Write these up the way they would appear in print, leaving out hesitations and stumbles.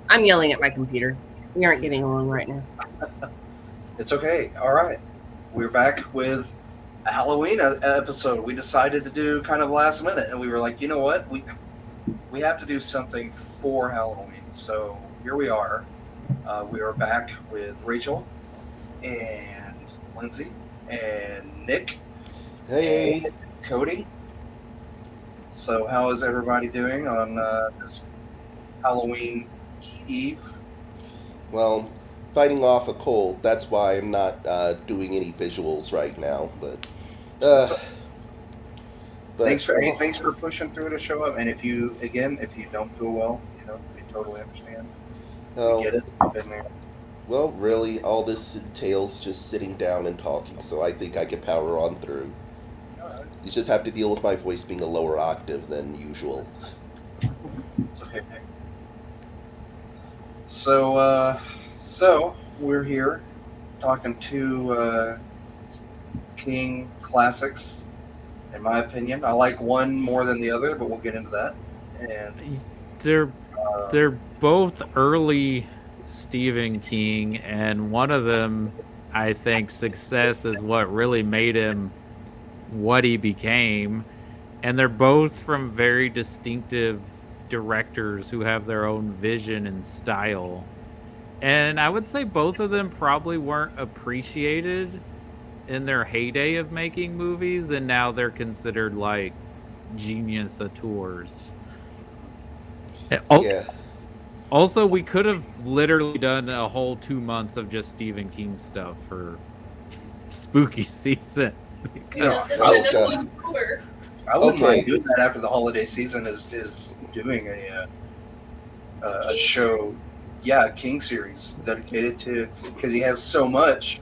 I'm yelling at my computer. We aren't getting along right now. It's okay. All right. We're back with a Halloween episode. We decided to do kind of last minute, and we were like, you know what? We have to do something for Halloween. So here we are. We are back with Rachel and Lindsay and Nick and Hey, Cody. So how is everybody doing on this Halloween Eve? well, fighting off a cold. That's why I'm not doing any visuals right now. Uh, So but thanks for pushing through to show up. And if you don't feel well, we totally understand. We well, get it. We've been there. well, really, all this entails just sitting down and talking. So I think I can power on through. All right. You just have to deal with my voice being a lower octave than usual. It's okay. So we're here talking to King classics. In my opinion, I like one more than the other, but we'll get into that. And They're uh, they're both early Stephen King, and one of them, I think, success is what really made him what he became. And they're both from very distinctive directors who have their own vision and style. And I would say both of them probably weren't appreciated in their heyday of making movies, and now they're considered like genius auteurs. Yeah. Also, we could have literally done a whole 2 months of just Stephen King stuff for spooky season. you know, Just I, Oh, a God. tour. I wouldn't mind Okay. doing that after the holiday season is doing a show, yeah, a King series dedicated to because he has so much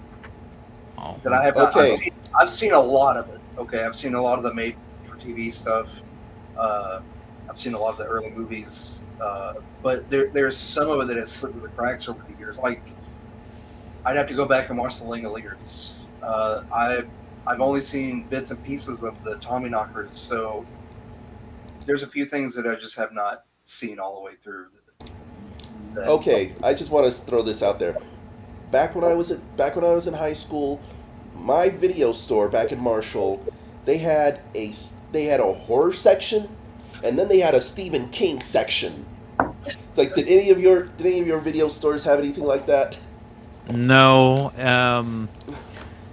Oh. that I have not. Okay. I've seen a lot of it. Okay, I've seen a lot of the made for TV stuff. Uh, I've seen a lot of the early movies, but there's some of it that has slipped through the cracks over the years. Like I'd have to go back and watch the Langoliers. I've only seen bits and pieces of the Tommyknockers, so there's a few things that I just have not seen all the way through. That Okay. I just want to throw this out there. Back when I was in high school, my video store back in Marshall, they had they had a horror section, and then they had a Stephen King section. It's like, did any of your video stores have anything like that? No,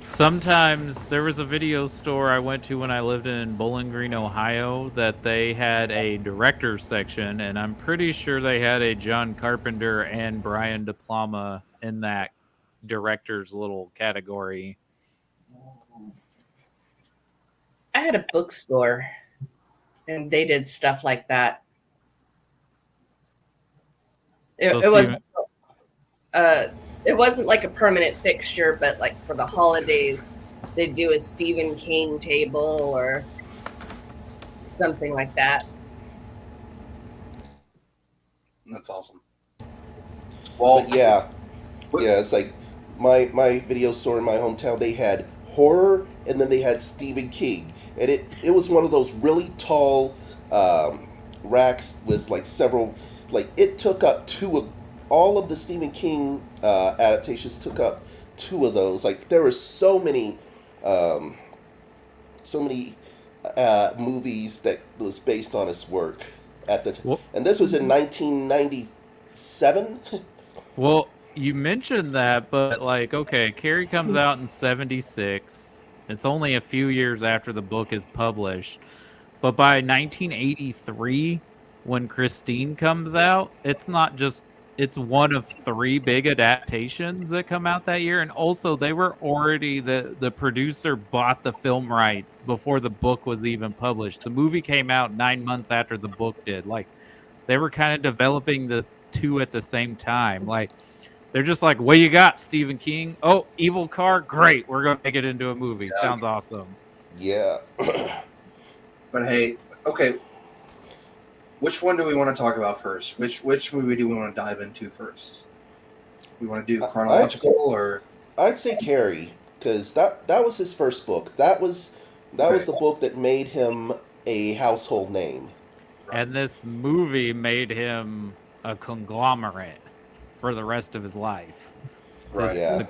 sometimes there was a video store I went to when I lived in Bowling Green, Ohio, that they had a director's section, and I'm pretty sure they had a John Carpenter and Brian De Palma in that director's little category. I had a bookstore, and they did stuff like that. It, So it Steven, wasn't uh, it wasn't like a permanent fixture, but like for the holidays, they'd do a Stephen King table or something like that. that's awesome. Well, But yeah, what, yeah, it's like my video store in my hometown. They had horror, and then they had Stephen King, and it was one of those really tall racks with like several. Like it took up two of all of the Stephen King adaptations took up two of those. Like there were um, so many movies that was based on his work at the well, and this was in 1997. well, you mentioned that, but like, okay, Carrie comes out in '76. It's only a few years after the book is published. But by 1983, when Christine comes out, it's one of three big adaptations that come out that year. And also they were already the producer bought the film rights before the book was even published. The movie came out 9 months after the book did. Like they were kind of developing the two at the same time. Like they're just like, what you got, Stephen King? Oh, Evil Car, great. We're gonna make it into a movie. yeah, Sounds awesome. Yeah. but hey, okay. Which one do we want to talk about first? Which movie do we want to dive into first? We want to do I chronological or I'd say Carrie because that was his first book. That okay, was the book that made him a household name. right? And this movie made him a conglomerate for the rest of his life. Right. Yeah.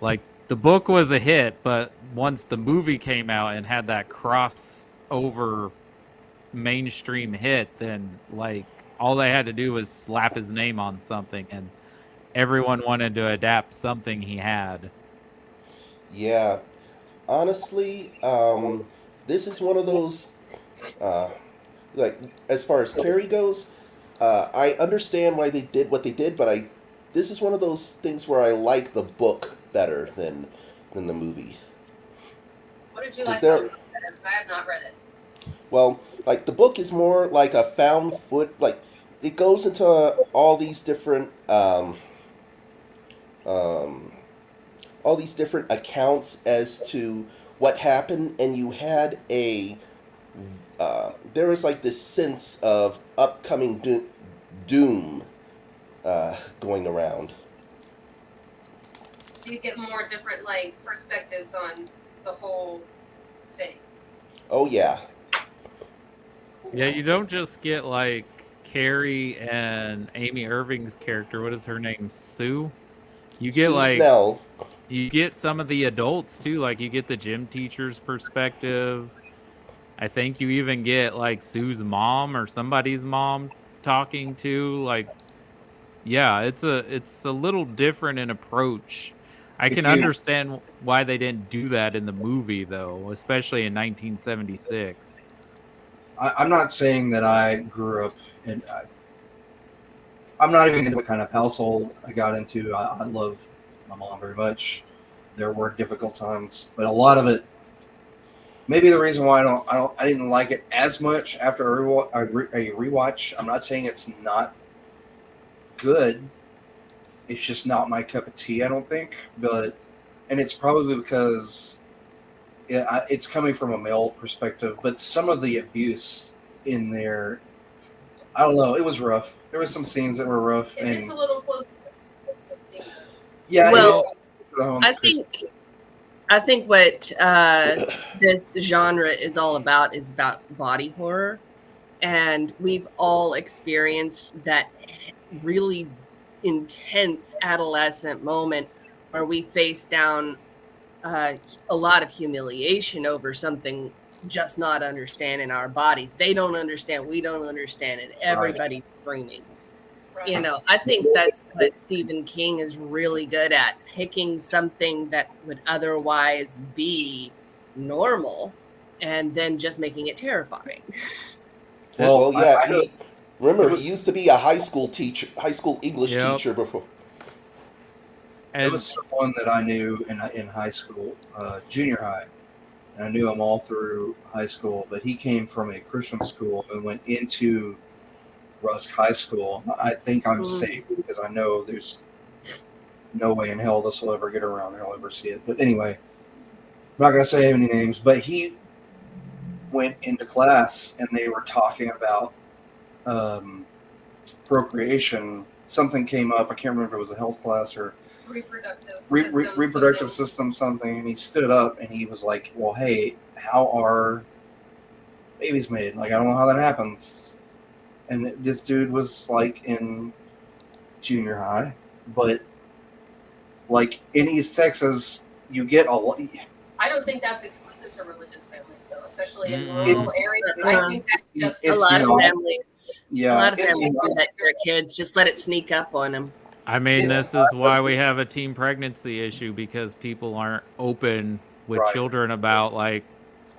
Like, the book was a hit, but once the movie came out and had that crossover mainstream hit, then like all they had to do was slap his name on something, and everyone wanted to adapt something he had. Yeah. Honestly, this is one of those, uh, like, as far as Carrie goes, I understand why they did what they did, but this is one of those things where I like the book better than the movie. What did you Because like there, about it? Because I have not read it. well, like the book is more like a found foot, like it goes into all these different, um, all these different accounts as to what happened, and you had there was like this sense of upcoming doom going around. So you get more different like perspectives on the whole thing. Oh yeah, Yeah, you don't just get like Carrie and Amy Irving's character. What is her name? Sue? You get Sue like Snell. you get some of the adults too, like you get the gym teacher's perspective. I think you even get like Sue's mom or somebody's mom talking to, like, yeah, it's a little different in approach. I If can you, understand why they didn't do that in the movie though, especially in 1976. I'm not saying that I grew up in. I'm not even into what kind of household I got into. I love my mom very much. There were difficult times, but a lot of it. Maybe the reason why I didn't like it as much after a rewatch. I'm not saying it's not good. It's just not my cup of tea. I don't think, and it's probably because it's coming from a male perspective. But some of the abuse in there, I don't know. It was rough. There were some scenes that were rough, If it's a little closer to yeah, Well, it's the home. I think what this genre is all about is about body horror, and we've all experienced that really intense adolescent moment where we face down a lot of humiliation over something just not understanding our bodies. They don't understand, we don't understand it. Everybody's screaming. right. You know, I think that's what Stephen King is really good at, picking something that would otherwise be normal and then just making it terrifying. Well, yeah, I he remember there he was used to be a high school teacher, high school English Yep. teacher before. there And was someone that I knew in high school, junior high, and I knew him all through high school. But he came from a Christian school and went into Rusk High School. I think I'm safe because I know there's no way in hell this will ever get around or I'll ever see it. But anyway, I'm not gonna say any names. But he went into class and they were talking about procreation. Something came up. I can't remember if it was a health class or reproductive system something. And he stood up and he was like, "Well, hey, how are babies made? Like, I don't know how that happens." And this dude was like in junior high, but like in East Texas, you get a lot. I don't think that's exclusive to religious families, though, especially in rural It's- areas. I think that's just A It's lot of not. families, Yeah, a lot of it's families not. do that to their kids. Just let it sneak up on them. I mean, It's this is why we have a teen pregnancy issue, because people aren't open with Right. children about like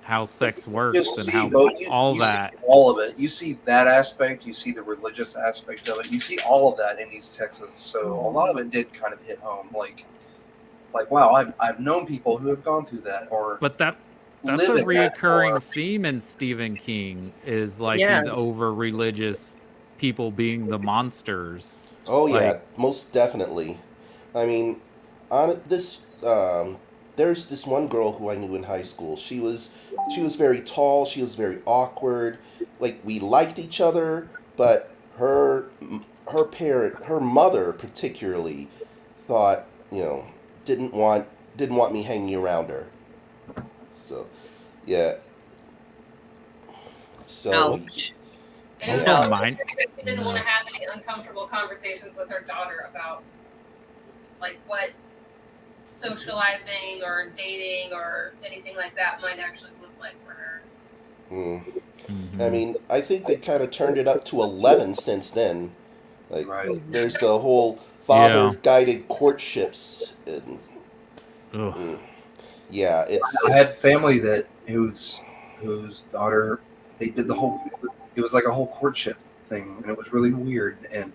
how sex works Just and see, how but all you that. see all of it. You see that aspect. You see the religious aspect of it. You see all of that in East Texas. So a lot of it did kind of hit home. Like wow, I've known people who have gone through that or But that's live a in that, reoccurring or- theme in Stephen King, is like Yeah. these over religious people being the monsters. Oh yeah, Like, most definitely. I mean, on this, there's this one girl who I knew in high school. She was very tall. She was very awkward. Like we liked each other, but her mother particularly thought, didn't want me hanging around her. So, yeah. So Ouch. And Also, also, mine. she didn't want to have any uncomfortable conversations with her daughter about like what socializing or dating or anything like that might actually look like for her. I mean, I think they kind of turned it up to 11 since then. Like, Right. there's the whole father-guided courtships, and yeah, I had family whose daughter, they did the whole. It was like a whole courtship thing, and it was really weird and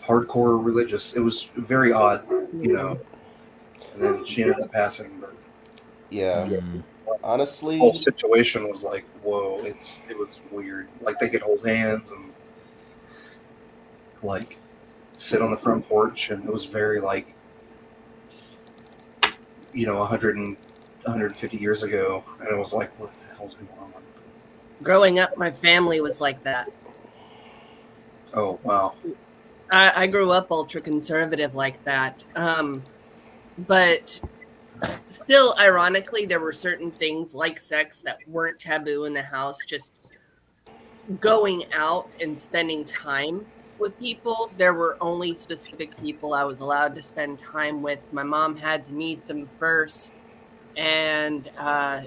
hardcore religious. It was very odd, you know. And then she ended up passing, but yeah, the honestly, whole situation was like, whoa! It was weird. Like they could hold hands and like sit on the front porch, and it was very like, 150 years ago, and it was like, what the hell's going on? Growing up, my family was like that. Oh wow! I grew up ultra conservative like that. But still, ironically, there were certain things like sex that weren't taboo in the house. Just going out and spending time with people. There were only specific people I was allowed to spend time with. My mom had to meet them first. And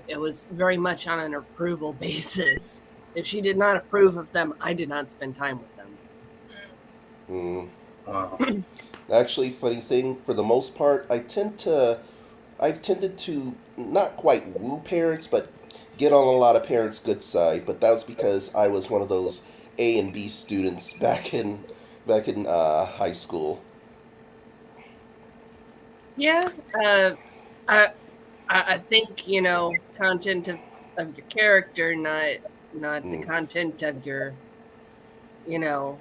it was very much on an approval basis. If she did not approve of them, I did not spend time with them. Wow. Actually, funny thing, for the most part, I've tended to not quite woo parents, but get on a lot of parents' good side. But that was because I was one of those A and B students back in high school. Yeah, I think content of your character, not the content of your your.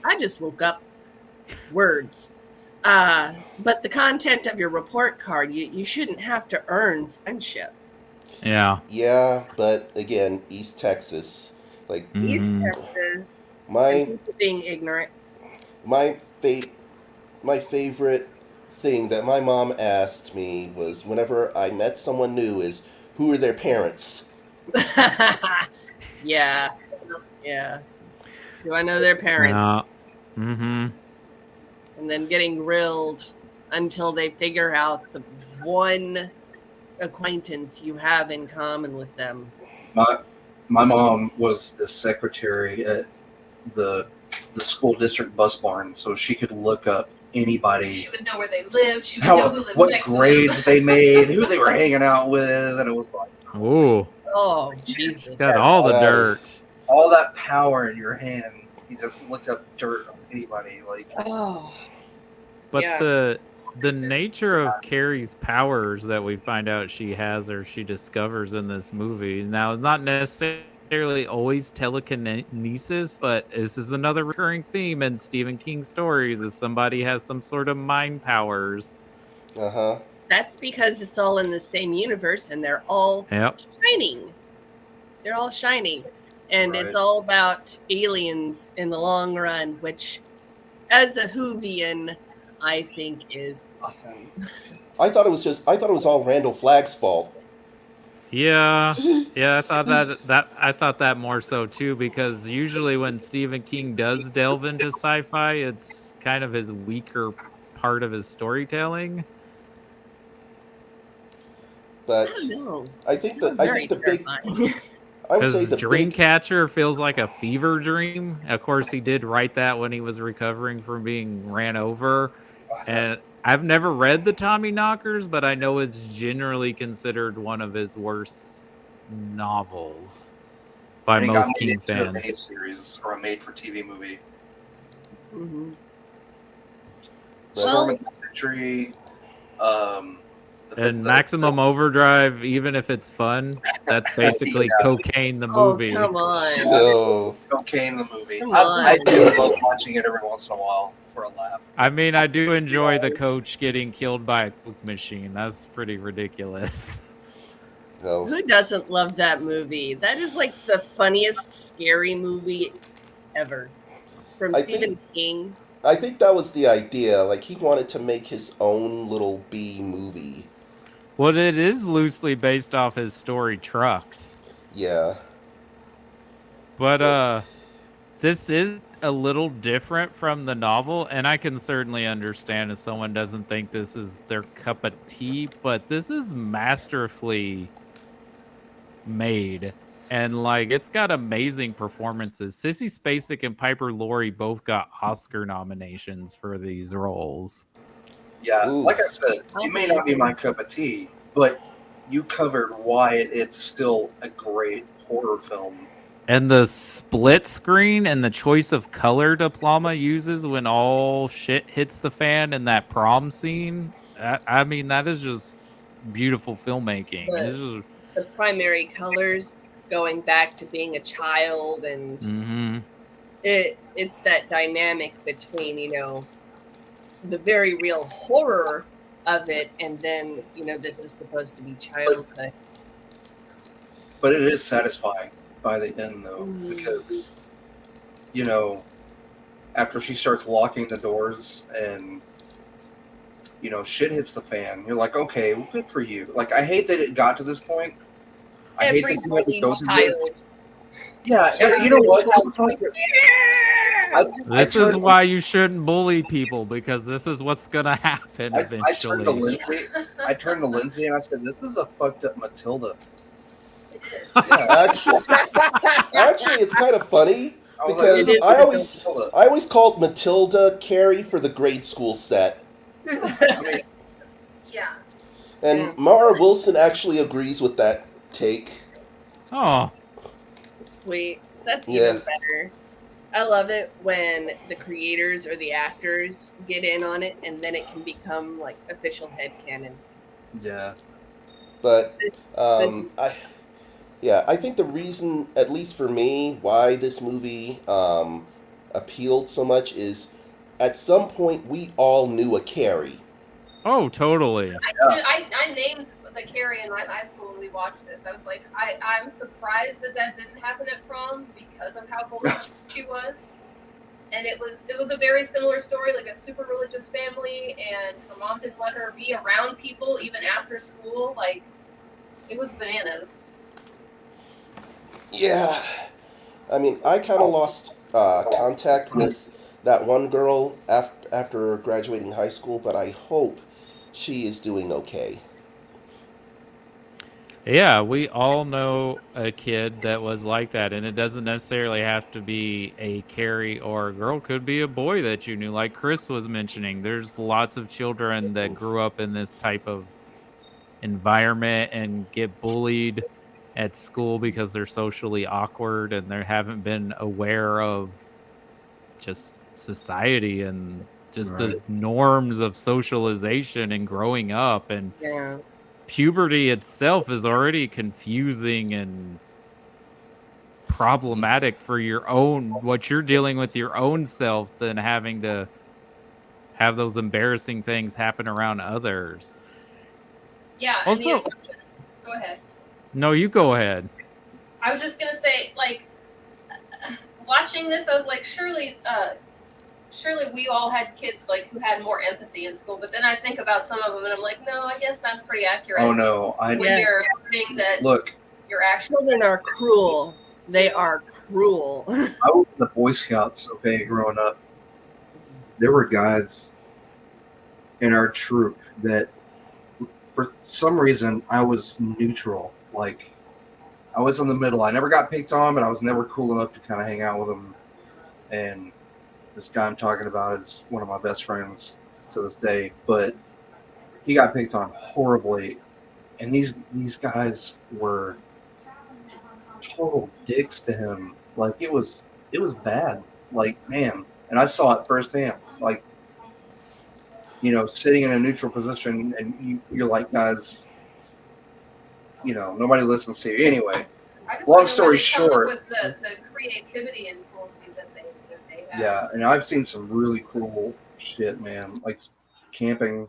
I just woke up. Words. But the content of your report card, you shouldn't have to earn friendship. Yeah. Yeah, but again, East Texas, like East Texas. my Being ignorant. my favorite thing that my mom asked me was whenever I met someone new is, who are their parents? Yeah. Do I know their parents? And then getting grilled until they figure out the one acquaintance you have in common with them. My mom was the secretary at the school district bus barn, so she could look up anybody. She would know where they lived. She would know who lived what next grades to them. they made, who they were hanging out with, and it was like, oh Jesus, got all the dirt, all that power in your hand. You just look up dirt on anybody, like. But yeah. the nature of Carrie's powers that we find out she has or she discovers in this movie now is not necessarily always telekinesis, but this is another recurring theme in Stephen King stories is somebody has some sort of mind powers. That's because it's all in the same universe and they're all shining. They're all shining. And it's all about aliens in the long run, which as a Whovian, I think is awesome. I thought it was all Randall Flagg's fault. Yeah, I thought that more so too, because usually when Stephen King does delve into sci-fi, it's kind of his weaker part of his storytelling. But I think the big I would say the Dreamcatcher feels like a fever dream. Of course, he did write that when he was recovering from being ran over. And I've never read the Tommy Knockers, but I know it's generally considered one of his worst novels by most King fans. A miniseries or a made-for-TV movie. Storm of the Century. And Maximum Overdrive, even if it's fun, that's basically Cocaine the movie. Oh, come on. So, Cocaine the movie. I do love watching it every once in a while for a laugh. I mean, I do enjoy the coach getting killed by a Coke machine. That's pretty ridiculous. No. Who doesn't love that movie? That is like the funniest scary movie ever. From Stephen King. I think that was the idea. Like, he wanted to make his own little B movie. Well, it is loosely based off his story Trucks. Yeah. But this is a little different from the novel, and I can certainly understand if someone doesn't think this is their cup of tea, but this is masterfully made. And like it's got amazing performances. Sissy Spacek and Piper Laurie both got Oscar nominations for these roles. Yeah, Ooh. like I said, it may not be my cup of tea, but you covered why it's still a great horror film. And the split screen and the choice of color Palma uses when all shit hits the fan in that prom scene. I mean, that is just beautiful filmmaking. It's just, The primary colors going back to being a child, and mhm. it's that dynamic between, the very real horror of it, and then, this is supposed to be childhood. But it is satisfying by the end, though, because, after she starts locking the doors and, shit hits the fan, you're like, okay, well, good for you. Like, I hate that it got to this point. I hate that you had to go through this. Yeah, and you know what? This is why you shouldn't bully people, because this is what's gonna happen eventually. I turned to Lindsay and I said, "This is a fucked up Matilda." Actually, it's kind of funny because I always called Matilda Carrie for the grade school set. Yeah. And Mara Wilson actually agrees with that take. Oh, sweet. That's even better. I love it when the creators or the actors get in on it, and then it can become like official headcanon. Yeah. But I think the reason, at least for me, why this movie appealed so much is at some point we all knew a Carrie. Oh, totally. I named the Carrie in my high school when we watched this. I was like, I'm surprised that didn't happen at prom because of how bullied she was. And it was a very similar story, like a super religious family, and her mom didn't let her be around people even after school. Like, it was bananas. Yeah. I mean, I kind of lost contact with that one girl after graduating high school, but I hope she is doing okay. Yeah, we all know a kid that was like that, and it doesn't necessarily have to be a Carrie or a girl. It could be a boy that you knew, like Chris was mentioning. There's lots of children that grew up in this type of environment and get bullied at school because they're socially awkward and they haven't been aware of just society and just the norms of socialization and growing up. And puberty itself is already confusing and problematic for what you're dealing with your own self, than having to have those embarrassing things happen around others. Yeah, also, and the assumption. Go ahead. No, you go ahead. I was just gonna say, like, watching this, I was like, surely we all had kids like who had more empathy in school. But then I think about some of them, and I'm like, no, I guess that's pretty accurate. Oh no, when you're learning that your actual children are cruel. They are cruel. I was in the Boy Scouts, growing up. There were guys in our troop that, for some reason, I was neutral. Like, I was in the middle. I never got picked on, but I was never cool enough to kind of hang out with them. And this guy I'm talking about is one of my best friends to this day, but he got picked on horribly. And these guys were total dicks to him. Like, it was bad. Like, man. And I saw it firsthand. Like, sitting in a neutral position, and you're like, guys, nobody listens to you. Anyway, long story short, with the creativity and cruelty that they have. Yeah, and I've seen some really cool shit, man. Like camping.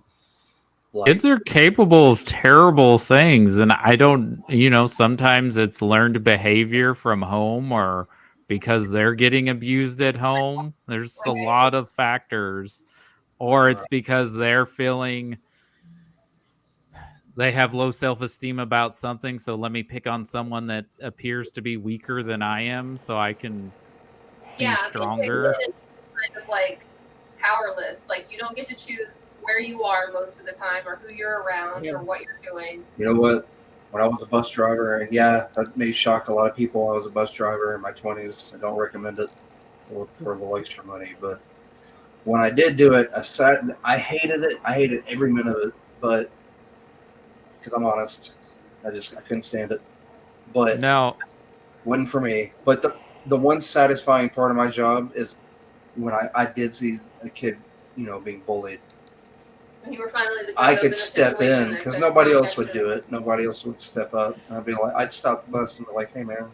Kids are capable of terrible things, and I don't, sometimes it's learned behavior from home or because they're getting abused at home. There's a lot of factors, or it's because they're feeling they have low self-esteem about something, so let me pick on someone that appears to be weaker than I am so I can be stronger. It's kind of like powerless. Like you don't get to choose where you are most of the time, or who you're around, or what you're doing. You know what? When I was a bus driver, and yeah, that may shock a lot of people. I was a bus driver in my 20s. I don't recommend it for the extra money, but when I did do it, I hated it. I hated every minute of it, but because I'm honest, I couldn't stand it. But No, wasn't for me. But the one satisfying part of my job is when I did see a kid, being bullied. And you were finally the I could step in because nobody else would do it. Nobody else would step up. I'd be like, I'd stop the bus and be like, "Hey, man."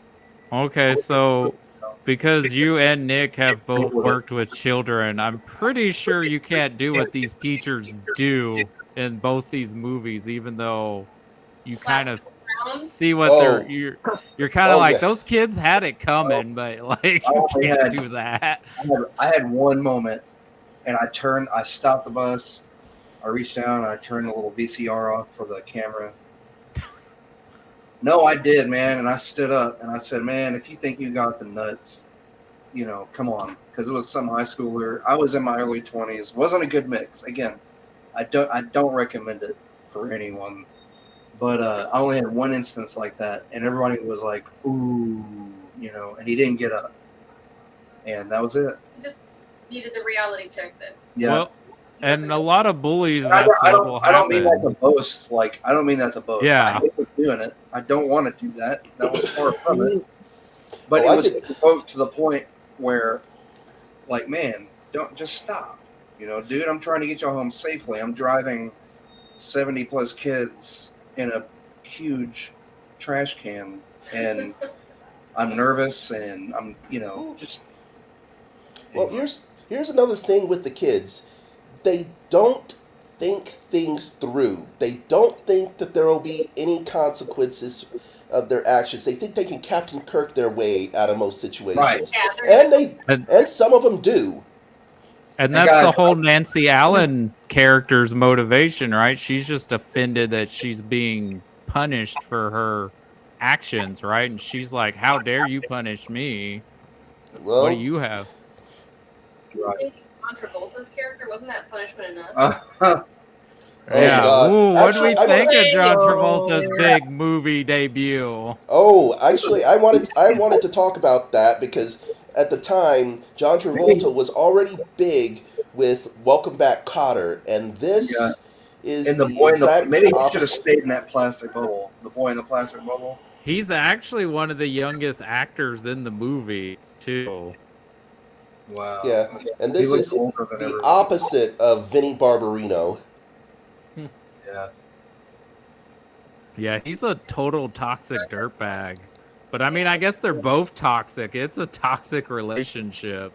okay, so because you and Nick have both worked with children, I'm pretty sure you can't do what these teachers do in both these movies, even though you kind of see what you're kind of like, those kids had it coming, but like you can't do that. I had one moment, and I stopped the bus, I reached down, and I turned the little VCR off for the camera. No, I did, man, and I stood up and I said, "Man, if you think you got the nuts, come on," because it was some high schooler. I was in my early 20s. Wasn't a good mix. Again, I don't recommend it for anyone. But I only had one instance like that, and everybody was like, "Ooh," and he didn't get up, and that was it. You just needed the reality check then. Yeah. Well, and a lot of bullies. I don't mean that to boast. Like, I don't mean that to boast. Yeah. I hate doing it. I don't want to do that. That was far from it. But it was to the point where, like, man, don't just stop. Dude, I'm trying to get you home safely. I'm driving 70 plus kids in a huge trash can, and I'm nervous, and I'm just. Well, here's another thing with the kids. They don't think things through. They don't think that there will be any consequences of their actions. They think they can Captain Kirk their way out of most situations, right. and some of them do. And that's the whole Nancy Allen character's motivation, right? She's just offended that she's being punished for her actions, right? And she's like, "How dare you punish me? Well, what do you have?" Right. John Travolta's character, wasn't that punishment enough? Yeah. God. Ooh, what do we think of John Travolta's big movie debut? Oh, actually, I wanted to talk about that because at the time, John Travolta was already big with Welcome Back, Kotter, and this is and the boy exact maybe he should have stayed in that plastic bubble. The boy in the plastic bubble. He's actually one of the youngest actors in the movie, too. Wow. Yeah, and this is the opposite of Vinnie Barbarino. Yeah. Yeah, he's a total toxic dirtbag. But I mean, I guess they're both toxic. It's a toxic relationship.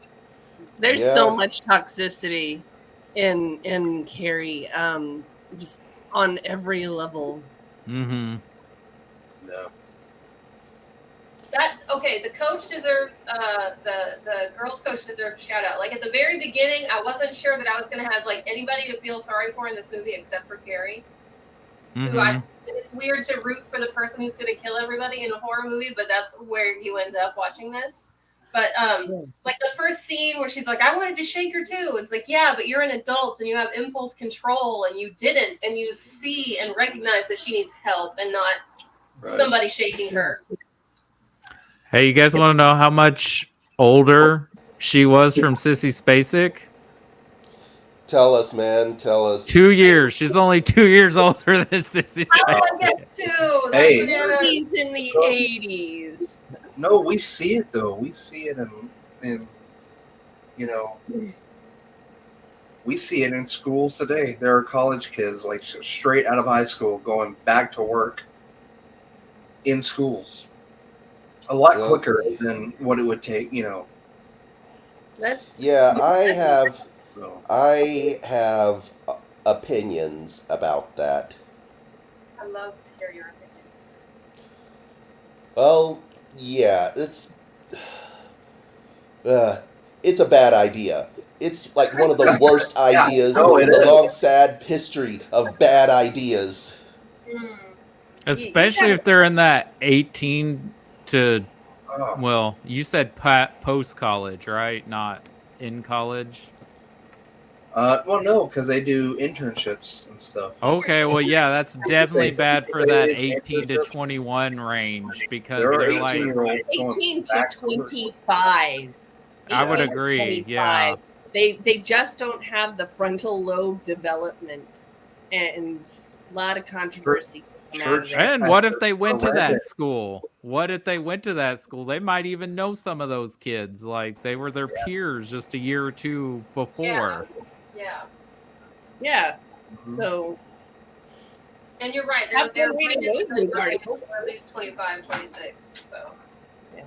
There's so much toxicity in Carrie, just on every level. Mm-hmm. No. The coach deserves the girls' coach deserves a shout out. Like at the very beginning, I wasn't sure that I was going to have like anybody to feel sorry for in this movie except for Carrie. Mm-hmm. It's weird to root for the person who's going to kill everybody in a horror movie, but that's where you end up watching this. But like the first scene where she's like, "I wanted to shake her too." It's like, yeah, but you're an adult and you have impulse control, and you didn't, and you see and recognize that she needs help and not somebody shaking her. Hey, you guys want to know how much older she was from Sissy Spacek? Tell us, man. Tell us. 2 years. She's only 2 years older than Sissy Spacek. I get two. Hey, movies in the 80s. No, we see it though. We see it in we see it in schools today. There are college kids like straight out of high school going back to work in schools. A lot quicker than what it would take, That's I have opinions about that. I love to hear your opinions. Well, yeah, it's a bad idea. It's like one of the worst ideas in the long, sad history of bad ideas. Mm. Especially if they're in that 18 to, Oh, well, you said post-college, right? Not in college? well, no, because they do internships and stuff. Okay, well, yeah, that's definitely bad for that It's 18 to internships. 21 range because There are they're 18-year-olds going 18 to back to work. 25. I would 18 to agree, 25. yeah. They just don't have the frontal lobe development, and a lot of controversy. Church And what if they went to Rabbit. that school? What if they went to that school? They might even know some of those kids. Like, they were their peers just a year or two before. Yeah. Yeah. Mhm. So, And you're right. Have They're fun reading rated those news articles. at least 25, 26. So. yeah.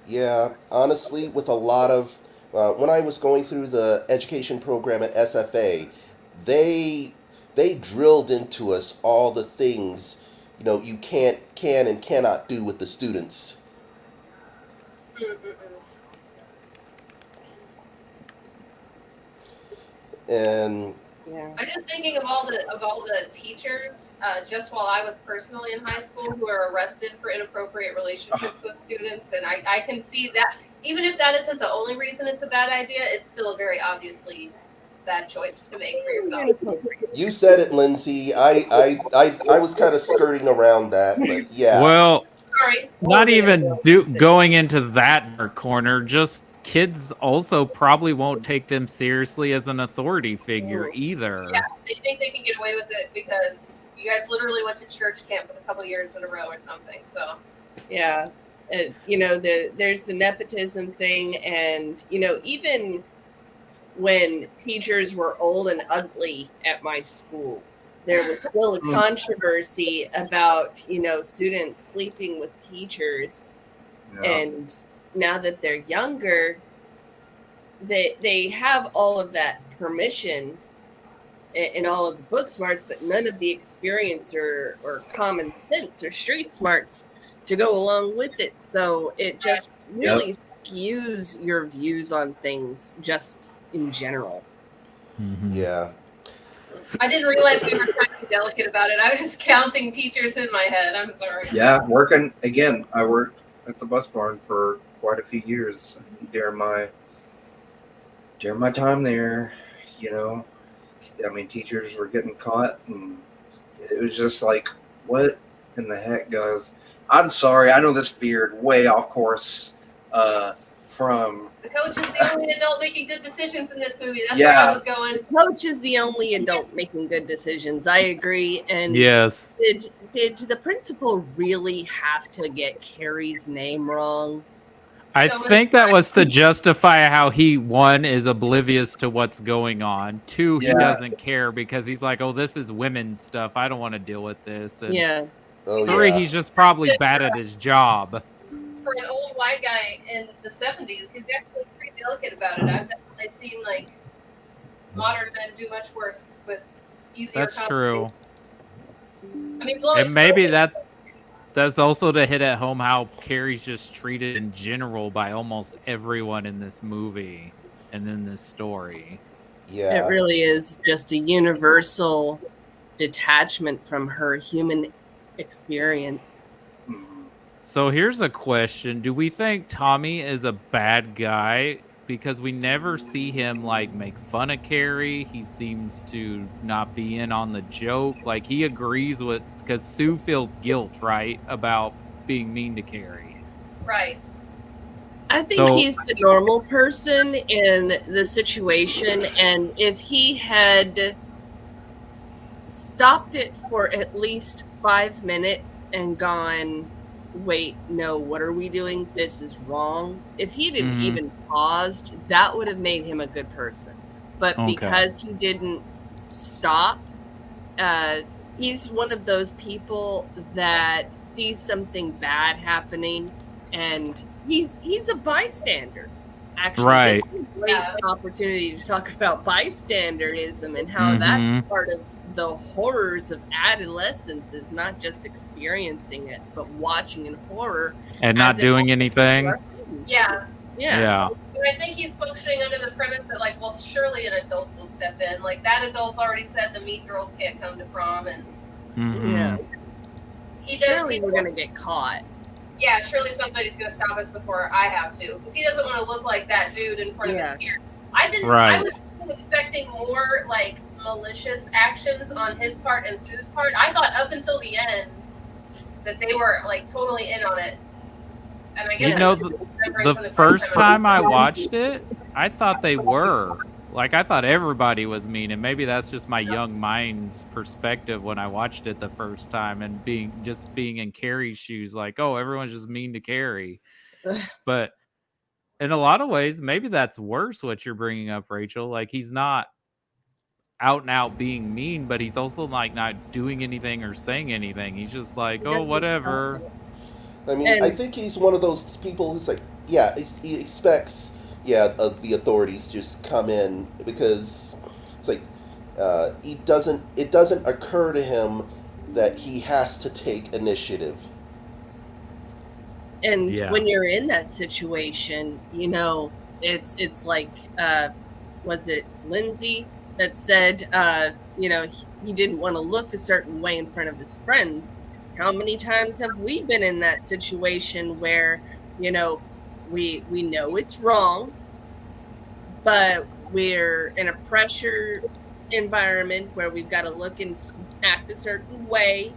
Yeah, honestly, with a lot of when I was going through the education program at SFA, they drilled into us all the things you can and cannot do with the students. And Yeah. I'm just thinking of all the teachers, just while I was personally in high school, who were arrested for inappropriate relationships with students, and I can see that even if that isn't the only reason it's a bad idea, it's still a very obviously bad choice to make for yourself. you said it, Lindsay. I was kind of skirting around that, but yeah. Well, Sorry. not even going into that dark corner, just kids also probably won't take them seriously as an authority figure either. Yeah, they think they can get away with it because you guys literally went to church camp a couple years in a row or something. So Yeah. There's the nepotism thing, and even when teachers were old and ugly at my school, there was still a controversy about students sleeping with teachers. Yeah. And now that they're younger, they have all of that permission in all of the book smarts, but none of the experience or common sense or street smarts to go along with it. So it just really skews your views on things just in general. Mm-hmm. Yeah. I didn't realize we were trying to be delicate about it. I was just counting teachers in my head. I'm sorry. Yeah, I worked at the bus barn for quite a few years during my time there. I mean, teachers were getting caught, and it was just like, what in the heck, guys? I'm sorry, I know this veered way off course from. The coach is the only adult making good decisions in this movie. That's where I was going. Coach is the only adult making good decisions. I agree. And yes, did the principal really have to get Carrie's name wrong? I think that was to justify how he, one, is oblivious to what's going on. Two, he doesn't care because he's like, oh, this is women's stuff. I don't want to deal with this. And three, he's just probably bad at his job. For an old white guy in the 70s, he's actually pretty delicate about it. I've definitely seen modern men do much worse with easier. That's true. I mean, and maybe that's also to hit at home how Carrie's just treated in general by almost everyone in this movie and in this story. Yeah. It really is just a universal detachment from her human experience. So here's a question. Do we think Tommy is a bad guy? Because we never see him make fun of Carrie. He seems to not be in on the joke. He agrees with, because Sue feels guilt, right, about being mean to Carrie. Right. I think he's the normal person in the situation, and if he had stopped it for at least 5 minutes and gone, wait, no, what are we doing? This is wrong. If he didn't even paused, that would have made him a good person. But because he didn't stop, he's one of those people that sees something bad happening and he's a bystander. Actually, right. This is a great opportunity to talk about bystanderism and how that's part of the horrors of adolescence, is not just experiencing it, but watching in horror and not doing anything. Yeah. Yeah. But I think he's functioning under the premise that, well, surely an adult will step in. That adult's already said the mean girls can't come to prom, and Yeah. He does. Surely we're gonna get caught. Yeah, surely somebody's gonna stop us before I have to, because he doesn't want to look like that dude in front of his peers. I didn't. Right. I was expecting more like malicious actions on his part and Sue's part. I thought up until the end that they were like totally in on it. And I guess You know, the first time I watched it, I thought they were. Like, I thought everybody was mean, and maybe that's just my young mind's perspective when I watched it the first time, and being in Carrie's shoes, like, oh, everyone's just mean to Carrie. But in a lot of ways, maybe that's worse what you're bringing up, Rachel. Like, he's not out and out being mean, but he's also like not doing anything or saying anything. He's just like, oh, whatever. I mean, I think he's one of those people who's like, yeah, he expects, the authorities just come in, because it's like, it doesn't occur to him that he has to take initiative. And when you're in that situation, you know, it's like, was it Lindsay that said, you know, he didn't want to look a certain way in front of his friends. How many times have we been in that situation where, you know, we know it's wrong, but we're in a pressure environment where we've got to look and act a certain way,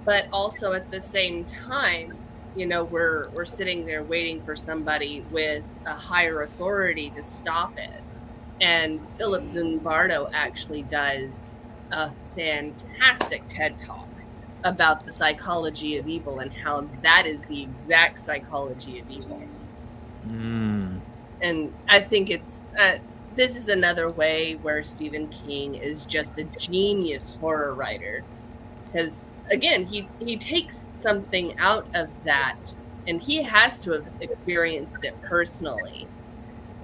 but also at the same time, you know, we're sitting there waiting for somebody with a higher authority to stop it. And Philip Zimbardo actually does a fantastic TED Talk about the psychology of evil and how that is the exact psychology of evil. And I think it's this is another way where Stephen King is just a genius horror writer, because again, he takes something out of that, and he has to have experienced it personally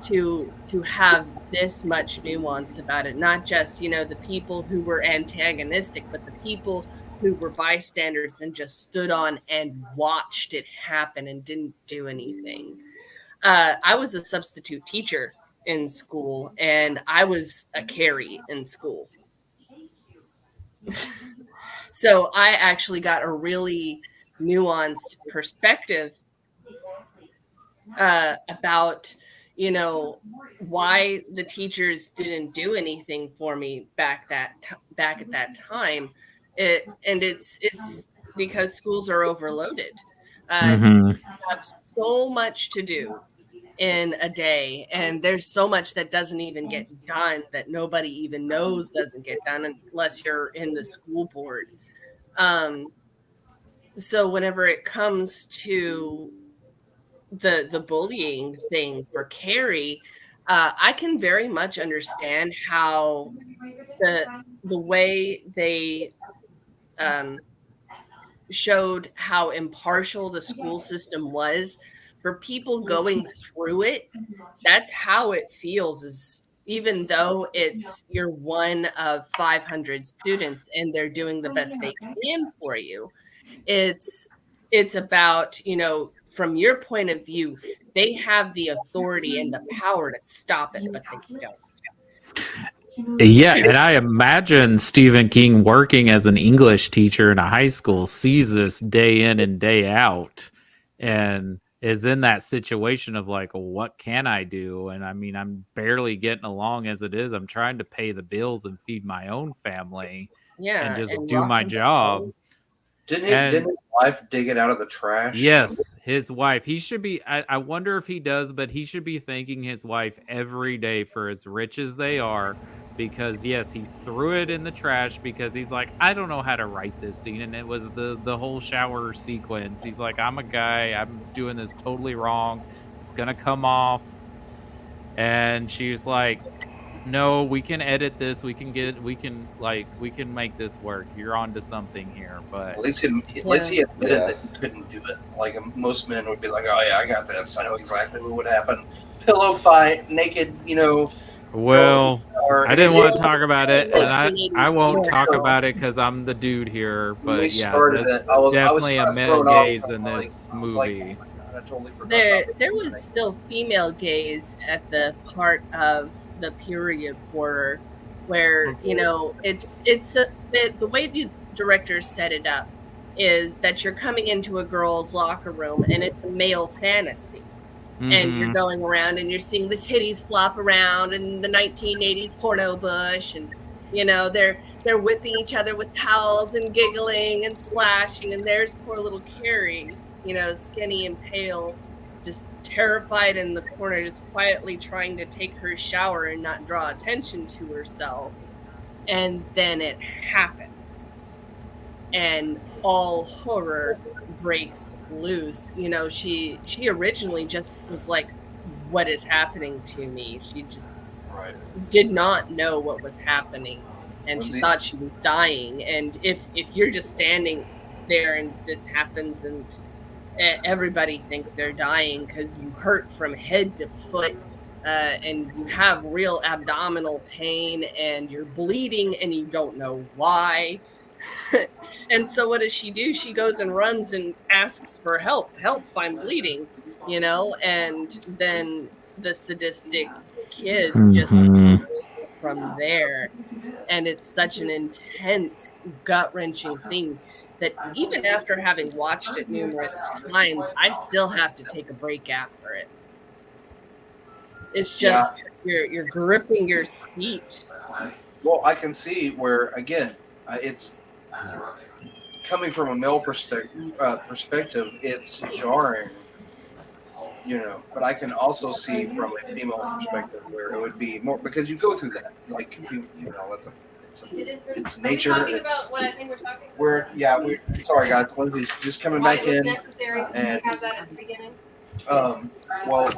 to have this much nuance about it. Not just, you know, the people who were antagonistic, but the people who were bystanders and just stood on and watched it happen and didn't do anything. I was a substitute teacher in school, and I was a Carrie in school. So I actually got a really nuanced perspective about, you know, why the teachers didn't do anything for me back at that time. It's because schools are overloaded. You have so much to do in a day, and there's so much that doesn't even get done, that nobody even knows doesn't get done unless you're in the school board. So whenever it comes to the bullying thing for Carrie, I can very much understand how the way they showed how impartial the school system was for people going through it. That's how it feels, is even though you're one of 500 students and they're doing the best they can for you. It's about, you know, from your point of view, they have the authority and the power to stop it, but they don't. Yeah, and I imagine Stephen King, working as an English teacher in a high school, sees this day in and day out, and is in that situation of like, what can I do? And I mean, I'm barely getting along as it is. I'm trying to pay the bills and feed my own family, and just do my job. Didn't his wife dig it out of the trash? Yes, his wife. He should be. I wonder if he does, but he should be thanking his wife every day for as rich as they are. Because yes, he threw it in the trash because he's like, I don't know how to write this scene, and it was the whole shower sequence. He's like, I'm a guy. I'm doing this totally wrong. It's gonna come off. And she's like, no, we can edit this. We can make this work. You're onto something here. But at least he admitted that he couldn't do it. Like most men would be like, oh yeah, I got this. I know exactly what would happen. Pillow fight, naked, you know. Well, I didn't want to talk about it, and I won't talk about it because I'm the dude here. But yeah, definitely a male gaze in this movie. There was still female gaze at the part of the period horror where, you know, it's the way directors set it up is that you're coming into a girl's locker room and it's a male fantasy. And you're going around and you're seeing the titties flop around in the 1980s porno bush, and they're whipping each other with towels and giggling and splashing, and there's poor little Carrie, skinny and pale, just terrified in the corner, just quietly trying to take her shower and not draw attention to herself. And then it happens, and all horror breaks loose. She originally just was like, what is happening to me? She just did not know what was happening, and she thought she was dying. And if you're just standing there and this happens and everybody thinks they're dying because you hurt from head to foot, and you have real abdominal pain and you're bleeding and you don't know why. And so what does she do? She goes and runs and asks for help. I'm bleeding, and then the sadistic kids just from there. And it's such an intense, gut-wrenching scene that even after having watched it numerous times, I still have to take a break after it. It's just you're gripping your seat. Well, I can see where, again, it's coming from a male perspective, it's jarring, but I can also see from a female perspective where it would be more, because you go through that, like, it's nature. Are we talking about what I think we're talking about? We're sorry guys, Lindsay's just coming back in. Necessary and to have that at the beginning. Well,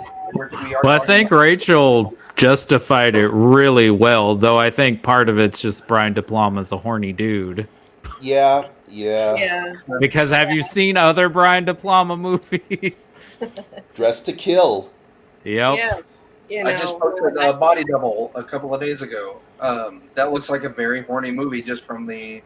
I think Rachel justified it really well, though I think part of it's just Brian De Palma's a horny dude. Yeah. Because have you seen other Brian De Palma movies? Dressed to Kill. Yep. Yeah. I just posted a Body Double a couple of days ago. That looks like a very horny movie just from the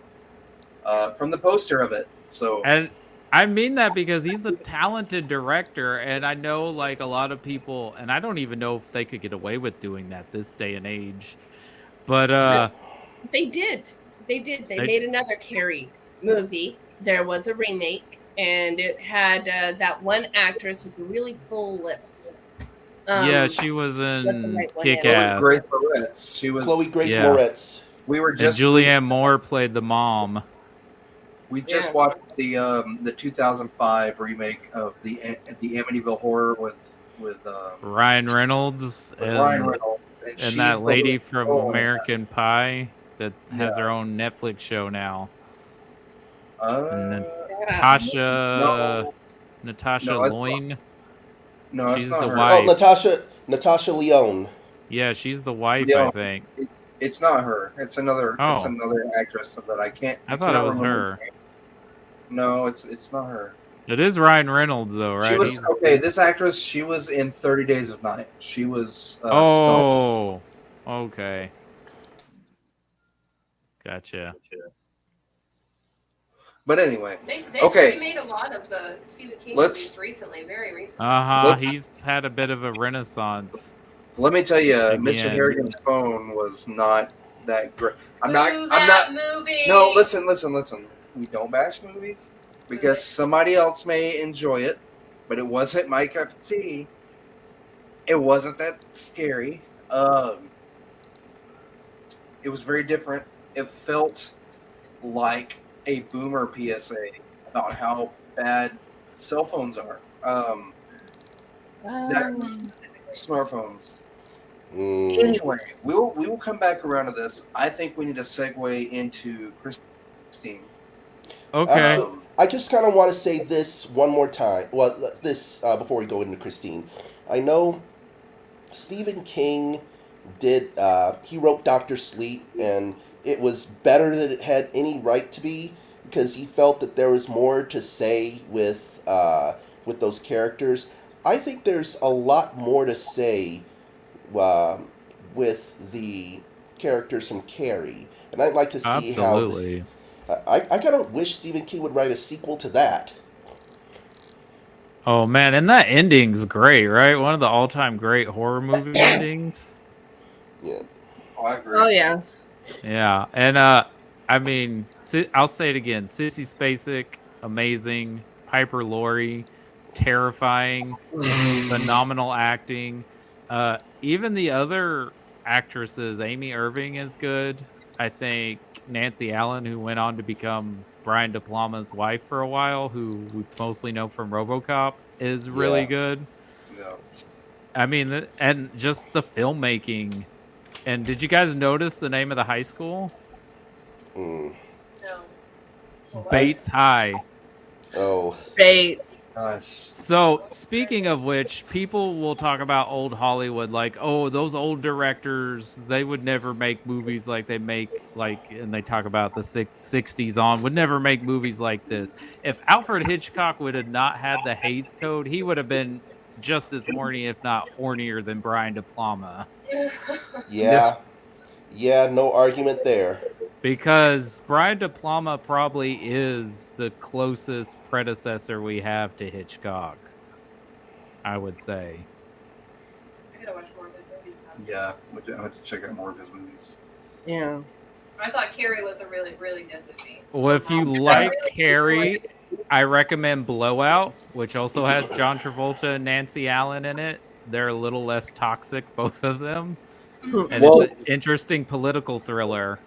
poster of it. So, and I mean that because he's a talented director, and I know like a lot of people, and I don't even know if they could get away with doing that this day and age. But they did. They made another Carrie movie. There was a remake, and it had that one actress with the really full lips. Yeah, she was in Kick-Ass. Grace Moretz. She was Chloe Grace Moretz. We were just and Julianne Moore played the mom. We just watched the 2005 remake of the Amityville Horror with Ryan Reynolds and that lady from American Pie that has her own Netflix show now. Natasha Loyne. No, she's it's not the her. wife. Oh, Natasha Lyonne. Yeah, she's the wife, I think. It's not her. It's another. It's another actress that I can't. I thought it was her. No, it's not her. It is Ryan Reynolds, though, right? She was okay. This actress, she was in 30 Days of Night. She was. Okay. Gotcha. But anyway, they made a lot of the Stephen King movies recently, very recently. He's had a bit of a renaissance. Let me tell you, Mr. Harrigan's phone was not that great. I'm not. Movie. No, listen. We don't bash movies because somebody else may enjoy it, but it wasn't my cup of tea. It wasn't that scary. It was very different. It felt like a boomer PSA about how bad cell phones are. Smartphones. Anyway, we will come back around to this. I think we need to segue into Christine. Okay. I just kind of want to say this one more time. Well, this before we go into Christine. I know Stephen King did. He wrote Dr. Sleep, and it was better than it had any right to be because he felt that there was more to say with those characters. I think there's a lot more to say with the characters from Carrie, and I'd like to see how. I kind of wish Stephen King would write a sequel to that. Oh man, and that ending's great, right? One of the all-time great horror movie endings. Yeah. Oh, I agree. Oh yeah. Yeah, and I I mean, I'll say it again. Sissy Spacek, amazing. Piper Laurie, terrifying. Phenomenal acting. Even the other actresses, Amy Irving is good. I think Nancy Allen, who went on to become Brian De Palma's wife for a while, who we mostly know from RoboCop, is really Yeah. good. No. I mean, and just the filmmaking. And did you guys notice the name of the high school? Mm. No. Well, what? Bates High. Oh. Bates. Nice. So, speaking of which, people will talk about old Hollywood like, oh, those old directors, they would never make movies like they make, like, and they talk about the 60s on, would never make movies like this. If Alfred Hitchcock would have not had the Hays Code, he would have been just as horny, if not hornier, than Brian De Palma. Yeah. Yeah, no argument there. Because Brian De Palma probably is the closest predecessor we have to Hitchcock, I would say. I gotta watch more of his movies now. Yeah, I have to check out more of his movies. Yeah. I thought Carrie was a really, really good movie. Well, if you like Carrie, I recommend Blowout, which also has John Travolta and Nancy Allen in it. They're a little less toxic, both of them. And Well- it's an interesting political thriller.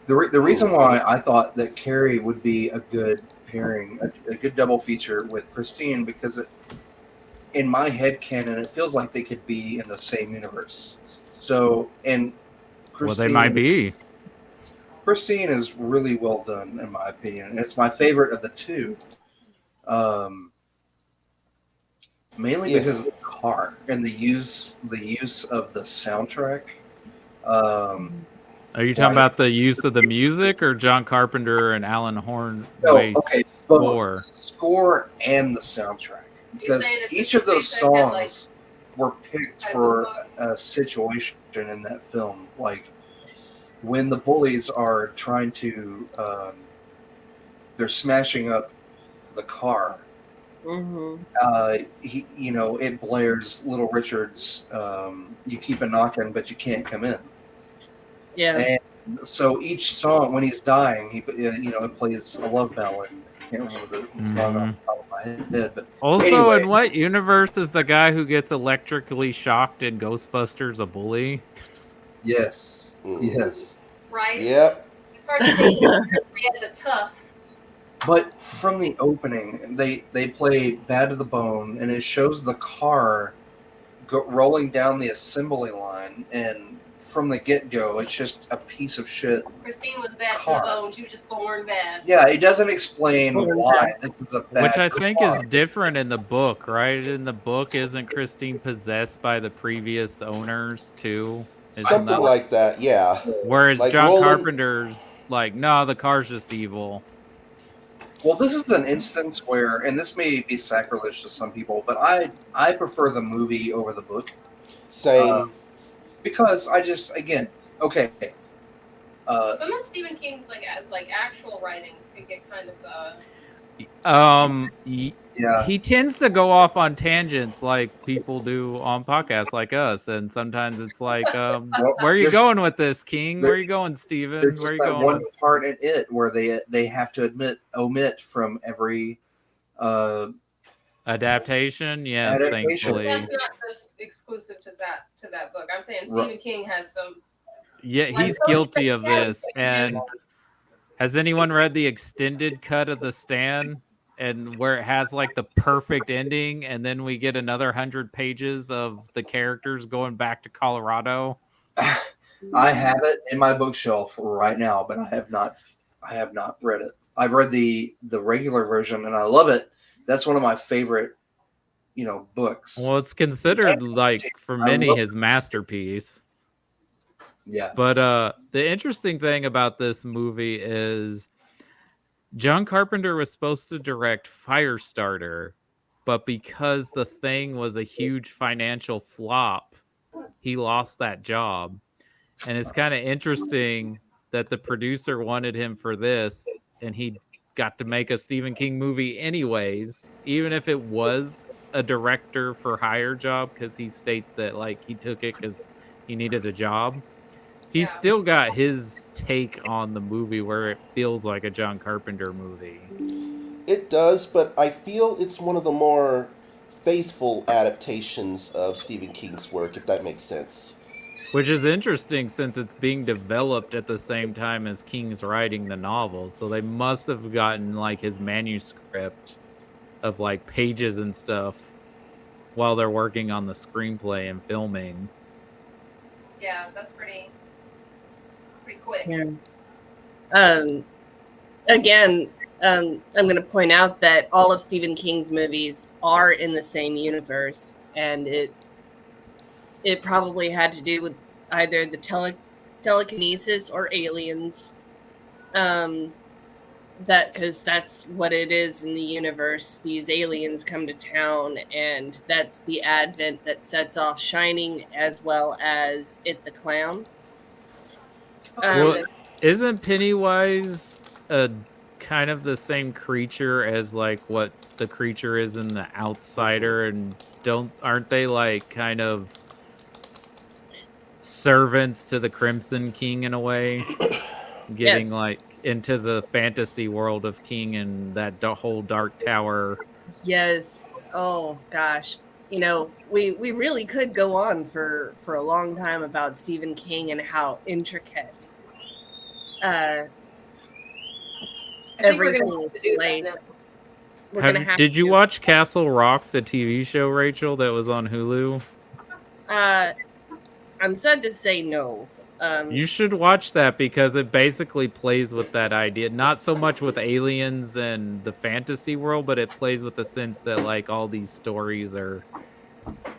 The reason why I thought that Carrie would be a good pairing, a good double feature with Christine, because in my head canon, it feels like they could be in the same universe. So, and Christine, Well, they might be. Christine is really well done, in my opinion, and it's my favorite of the two. Mainly Yeah. because of the car and the use of the soundtrack. Are you talking about the use of the music or John Carpenter and Alan Hornwait's okay, score? both the score and the soundtrack, because saying it's each of those Spacek had, like, songs were picked type for of box? a situation in that film. Like when the bullies are trying to, they're smashing up the car. Mm-hmm. It blares Little Richard's "You Keep a Knockin', but you can't come in." Yeah. And so each song, when he's dying, it plays a love ballad. I can't remember the song off the top of my head, but Also, anyway. in what universe is the guy who gets electrically shocked in Ghostbusters a bully? Yes, yes. Right? Yep. It's hard to say as a tough. But from the opening, they play "Bad to the Bone," and it shows the car rolling down the assembly line, and from the get-go, it's just a piece of shit. Christine was bad Car. to the bone. She was just born bad. Yeah, it doesn't explain why this is a bad Which I think car. is different in the book, right? In the book, isn't Christine possessed by the previous owners too? Isn't Something that- like that, yeah. Whereas like John Roland- Carpenter's like, no, the car's just evil. Well, this is an instance where, and this may be sacrilege to some people, but I prefer the movie over the book. Same. Because I just, again, okay. Some of Stephen King's like actual writings can get kind of Yeah. He tends to go off on tangents like people do on podcasts like us, and sometimes it's like, where are you there's- going with this, King? Where are you going, Steven? There's Where are just you that going? one part in it where they have to omit from every Adaptation? Yes, Adaptation. thankfully. that's not just exclusive to that book. I'm saying Right. Stephen King has some. Yeah, he's guilty of this. And has anyone read the extended cut of The Stand? And where it has like the perfect ending, and then we get another 100 pages of the characters going back to Colorado. I have it in my bookshelf right now, but I have not read it. I've read the regular version and I love it. That's one of my favorite, books. Well, it's considered like for many his masterpiece. Yeah. But the interesting thing about this movie is John Carpenter was supposed to direct Firestarter, but because the thing was a huge financial flop, he lost that job. And it's kind of interesting that the producer wanted him for this, and he got to make a Stephen King movie anyways, even if it was a director for hire job, because he states that like he took it because he needed a job. He's Yeah. still got his take on the movie where it feels like a John Carpenter movie. It does, but I feel it's one of the more faithful adaptations of Stephen King's work, if that makes sense. Which is interesting since it's being developed at the same time as King's writing the novel. So they must have gotten like his manuscript of like pages and stuff while they're working on the screenplay and filming. Yeah, that's pretty quick. Yeah. Again, I'm going to point out that all of Stephen King's movies are in the same universe, and it probably had to do with either the telekinesis or aliens. That because that's what it is in the universe. These aliens come to town, and that's the advent that sets off Shining as well as It the Clown. Well, isn't Pennywise a kind of the same creature as like what the creature is in The Outsider, and aren't they like kind of servants to the Crimson King in a way, getting Yes. like into the fantasy world of King and that whole Dark Tower? Yes. Oh gosh. You know, we really could go on for a long time about Stephen King and how intricate I think we're everything gonna have is to do that played. now. We're gonna have Did you to. watch Castle Rock, the TV show, Rachel, that was on Hulu? I'm sad to say no. You should watch that because it basically plays with that idea. Not so much with aliens and the fantasy world, but it plays with the sense that like all these stories are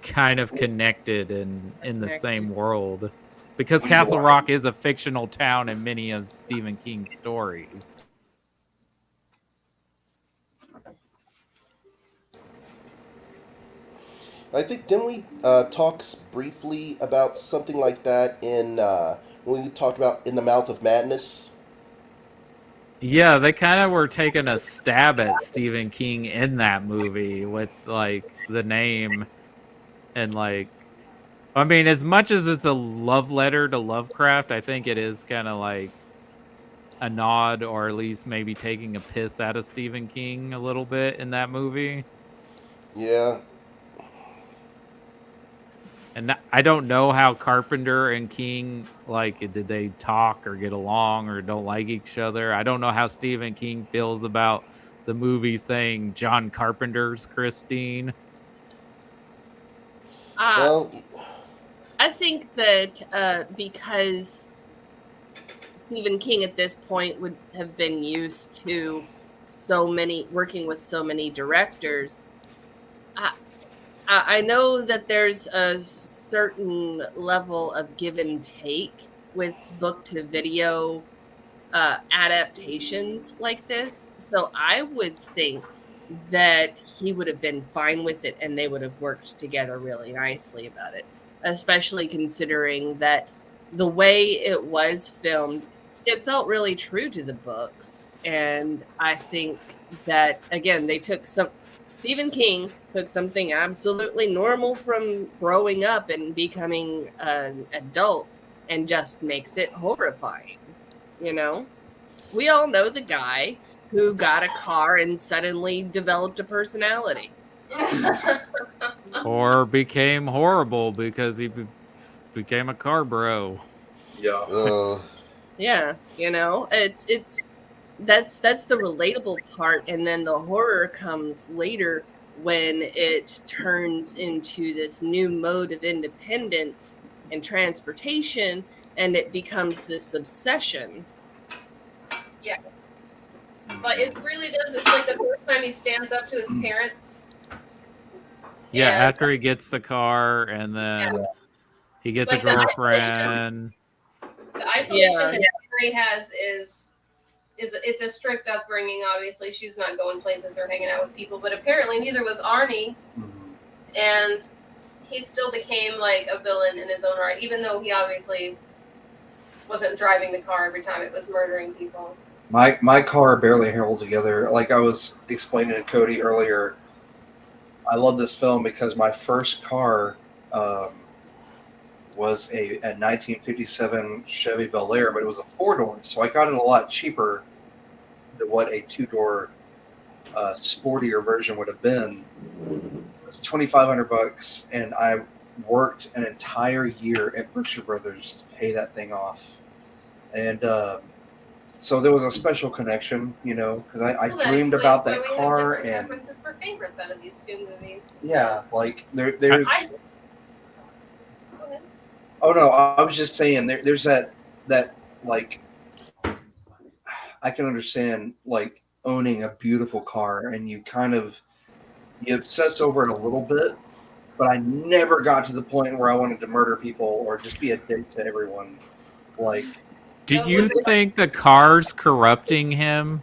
kind of connected and in the same world. Because Castle Rock is a fictional town in many of Stephen King's stories. I think, didn't we talk briefly about something like that in when we talked about In the Mouth of Madness? Yeah, they kind of were taking a stab at Stephen King in that movie with like the name and like, I mean, as much as it's a love letter to Lovecraft, I think it is kind of like a nod, or at least maybe taking a piss out of Stephen King a little bit in that movie. Yeah. And I don't know how Carpenter and King, like, did they talk or get along or don't like each other? I don't know how Stephen King feels about the movie saying John Carpenter's Christine. Well, I think that because Stephen King at this point would have been used to working with so many directors. I know that there's a certain level of give and take with book to video adaptations like this. So I would think that he would have been fine with it and they would have worked together really nicely about it, especially considering that the way it was filmed, it felt really true to the books. And I think that, again, Stephen King took something absolutely normal from growing up and becoming an adult and just makes it horrifying. You know, we all know the guy who got a car and suddenly developed a personality. Or became horrible because he became a car bro. Yeah. Yeah, you know, that's the relatable part, and then the horror comes later when it turns into this new mode of independence and transportation, and it becomes this obsession. Yeah. But it really does. It's like the first time he stands up to his parents. Yeah, And after he gets the car and then he gets like a girlfriend. The isolation that Carrie has is it's a strict upbringing. Obviously, she's not going places or hanging out with people. But apparently, neither was Arnie, and he still became like a villain in his own right, even though he obviously wasn't driving the car every time it was murdering people. My car barely held together. Like I was explaining to Cody earlier, I love this film because my first car was a 1957 Chevy Bel Air, but it was a 4-door, so I got it a lot cheaper than what a 2-door sportier version would have been. It was $2,500, and I worked an entire year at Berkshire Brothers to pay that thing off. And so there was a special connection, because I Well, dreamed explains about why that we have car, different and preferences for favorites out of these two movies. yeah, like there's. Go ahead. Oh no, I was just saying there's that like I can understand like owning a beautiful car and you obsess over it a little bit, but I never got to the point where I wanted to murder people or just be a dick to everyone. Like, Do you think the car's corrupting him?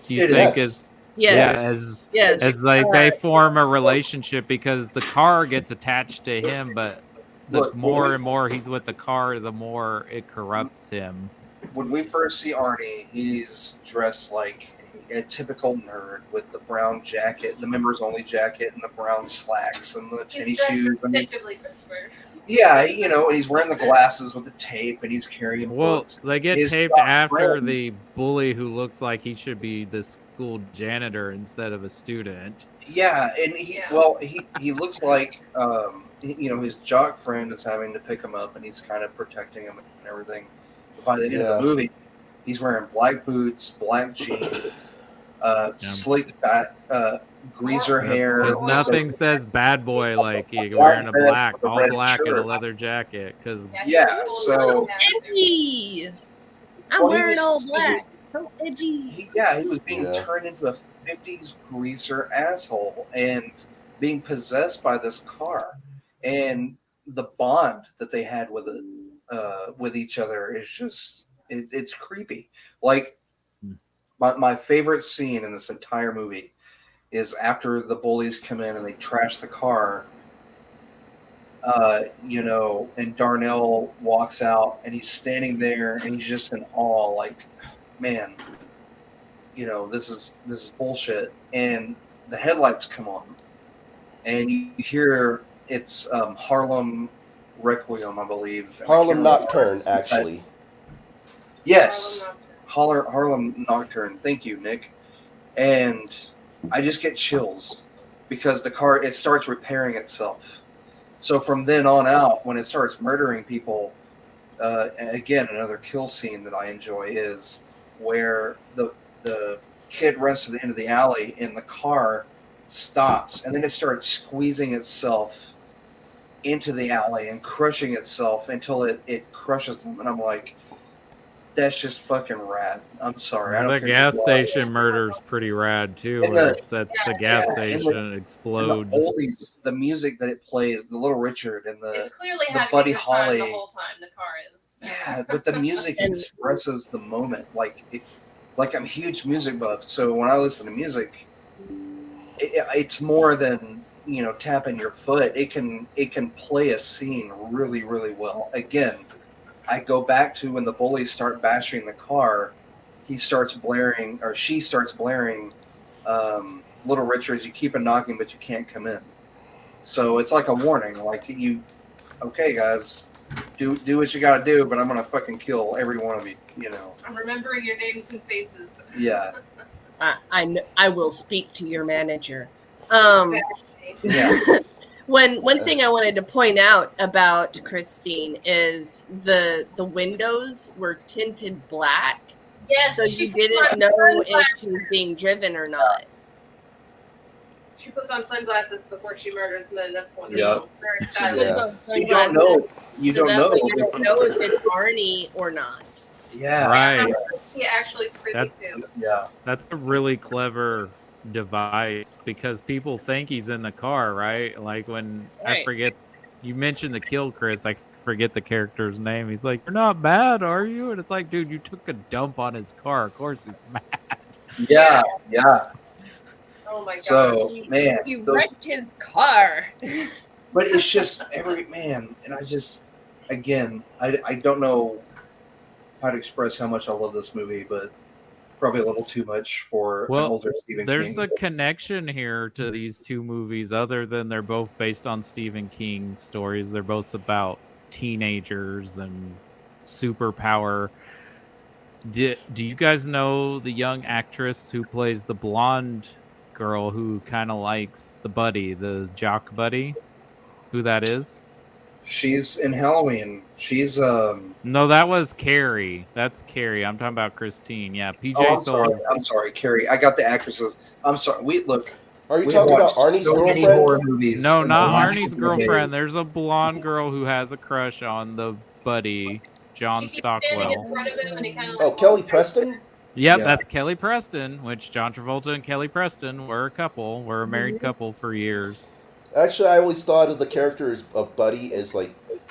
Do you It think Yes. Yes. Yes. as like they form a relationship because the car gets attached to him, but the Look, more and more he's with the car, the more it corrupts him. when we first see Arnie, he's dressed like a typical nerd with the brown jacket, the members only jacket, and the brown slacks and the tennis He's dressed shoes. And predictably, Christopher. yeah, and he's wearing the glasses with the tape, and he's carrying Well, books. they get His taped top after friend- the bully who looks like he should be the school janitor instead of a student. Yeah, and he looks like his jock friend is having to pick him up, and he's kind of protecting him and everything. But by the end of the movie, he's wearing black boots, black jeans, slicked back, greaser hair. Because nothing says bad boy like you're wearing a black, all black, and a leather jacket. Because so edgy. I'm wearing all black. So edgy. He was being turned into a 50s greaser asshole and being possessed by this car. And the bond that they had with it, with each other is just, it's creepy. Like, my favorite scene in this entire movie is after the bullies come in and they trash the car, and Darnell walks out and he's standing there and he's just in awe, like, man, this is bullshit. And the headlights come on and you hear it's Harlem Requiem, I believe. Harlem Nocturne, actually. Yes, Harlem Nocturne. Thank you, Nick. And I just get chills because the car, it starts repairing itself. So from then on out, when it starts murdering people, again, another kill scene that I enjoy is where the kid runs to the end of the alley and the car stops, and then it starts squeezing itself into the alley and crushing itself until it crushes them. And I'm like, that's just fucking rad. I'm sorry. the gas station murder is pretty rad too. Where the gas station explodes. And the oldies, the music that it plays, the Little Richard and it's clearly the having Buddy a good Holly. time the whole time. The car is. Yeah, but the music expresses the moment. Like I'm a huge music buff, so when I listen to music, it's more than tapping your foot. It can play a scene really, really well. Again, I go back to when the bullies start bashing the car. She starts blaring, Little Richard's, you keep on knocking, but you can't come in. So it's like a warning, like okay, guys, do what you gotta do, but I'm gonna fucking kill every one of you. I'm remembering your names and faces. Yeah. I will speak to your manager. Yeah. One thing I wanted to point out about Christine is the windows were tinted black. Yes, so you didn't know if she was being driven or not. She puts on sunglasses before she murders men. That's wonderful. Yep. Very stylish. Yeah. You don't know. You don't know if it's Arnie or not. Yeah. Right. He actually privy to. Yeah. That's a really clever device because people think he's in the car, right? Like when I forget, you mentioned the kill, Chris. I forget the character's name. He's like, "You're not mad, are you?" And it's like, dude, you took a dump on his car. Of course he's mad. Yeah. Yeah. Oh my god. So man, you wrecked his car. But it's just and I just, again, I don't know how to express how much I love this movie, but probably a little too much for an older Stephen King. There's a connection here to these two movies, other than they're both based on Stephen King stories. They're both about teenagers and superpower. Do you guys know the young actress who plays the blonde girl who kind of likes the buddy, the jock buddy? Who that is? She's in Halloween. She's No, that was Carrie. That's Carrie. I'm talking about Christine. Yeah, Oh, PJ I'm sorry. Souls. I'm sorry, Carrie. I got the actresses. I'm sorry. Are you We talking about watched Arnie's so many girlfriend? horror movies No, in the not last Arnie's couple of girlfriend. days. There's a blonde girl who has a crush on the buddy, John She keeps standing in Stockwell. front of him, and he kind of Oh, Kelly Preston? Yep, Yeah. that's Kelly Preston, which John Travolta and Kelly Preston were a couple, were a married couple for years. Actually, I always thought of the characters of Buddy as like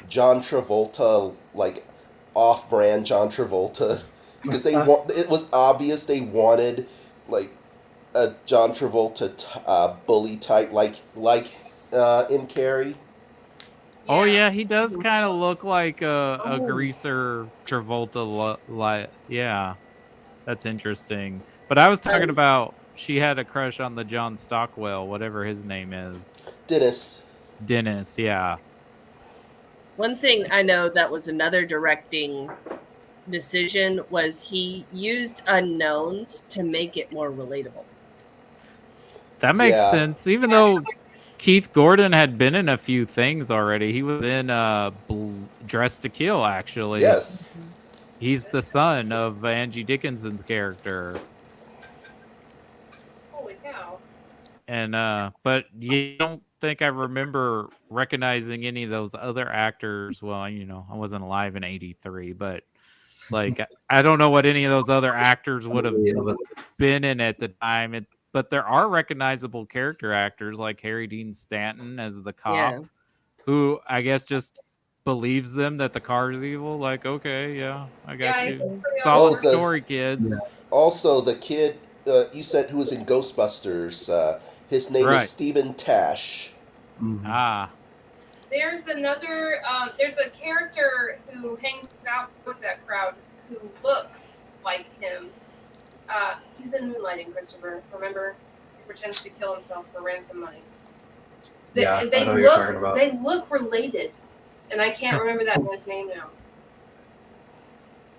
John Travolta, like off-brand John Travolta, because it was obvious they wanted like a John Travolta bully type, like in Carrie. Oh yeah, he does kind of look like a greaser Travolta. Yeah, that's interesting. But I was talking about she had a crush on the John Stockwell, whatever his name is. Dennis. Dennis, yeah. One thing I know that was another directing decision was he used unknowns to make it more relatable. That makes Yeah. sense. Even though Keith Gordon had been in a few things already. He was in Dressed to Kill, actually. Yes. He's the son of Angie Dickinson's character. Holy cow. And but you don't think I remember recognizing any of those other actors. Well, you know, I wasn't alive in '83, but like I don't know what any of those other actors would have been in at the time. But there are recognizable character actors like Harry Dean Stanton as the cop, who I guess just believes them that the car is evil. Like, okay, yeah, I got you. Solid story, kids. Yeah. Also, the kid you said who was in Ghostbusters, his name is Stephen Tash. Mm-hmm. Ah. There's another, there's a character who hangs out with that crowd who looks like him. He's in Moonlighting, Christopher. Remember? He pretends to kill himself for ransom money. They I know what you're talking about. They look related, and I can't remember that man's name now.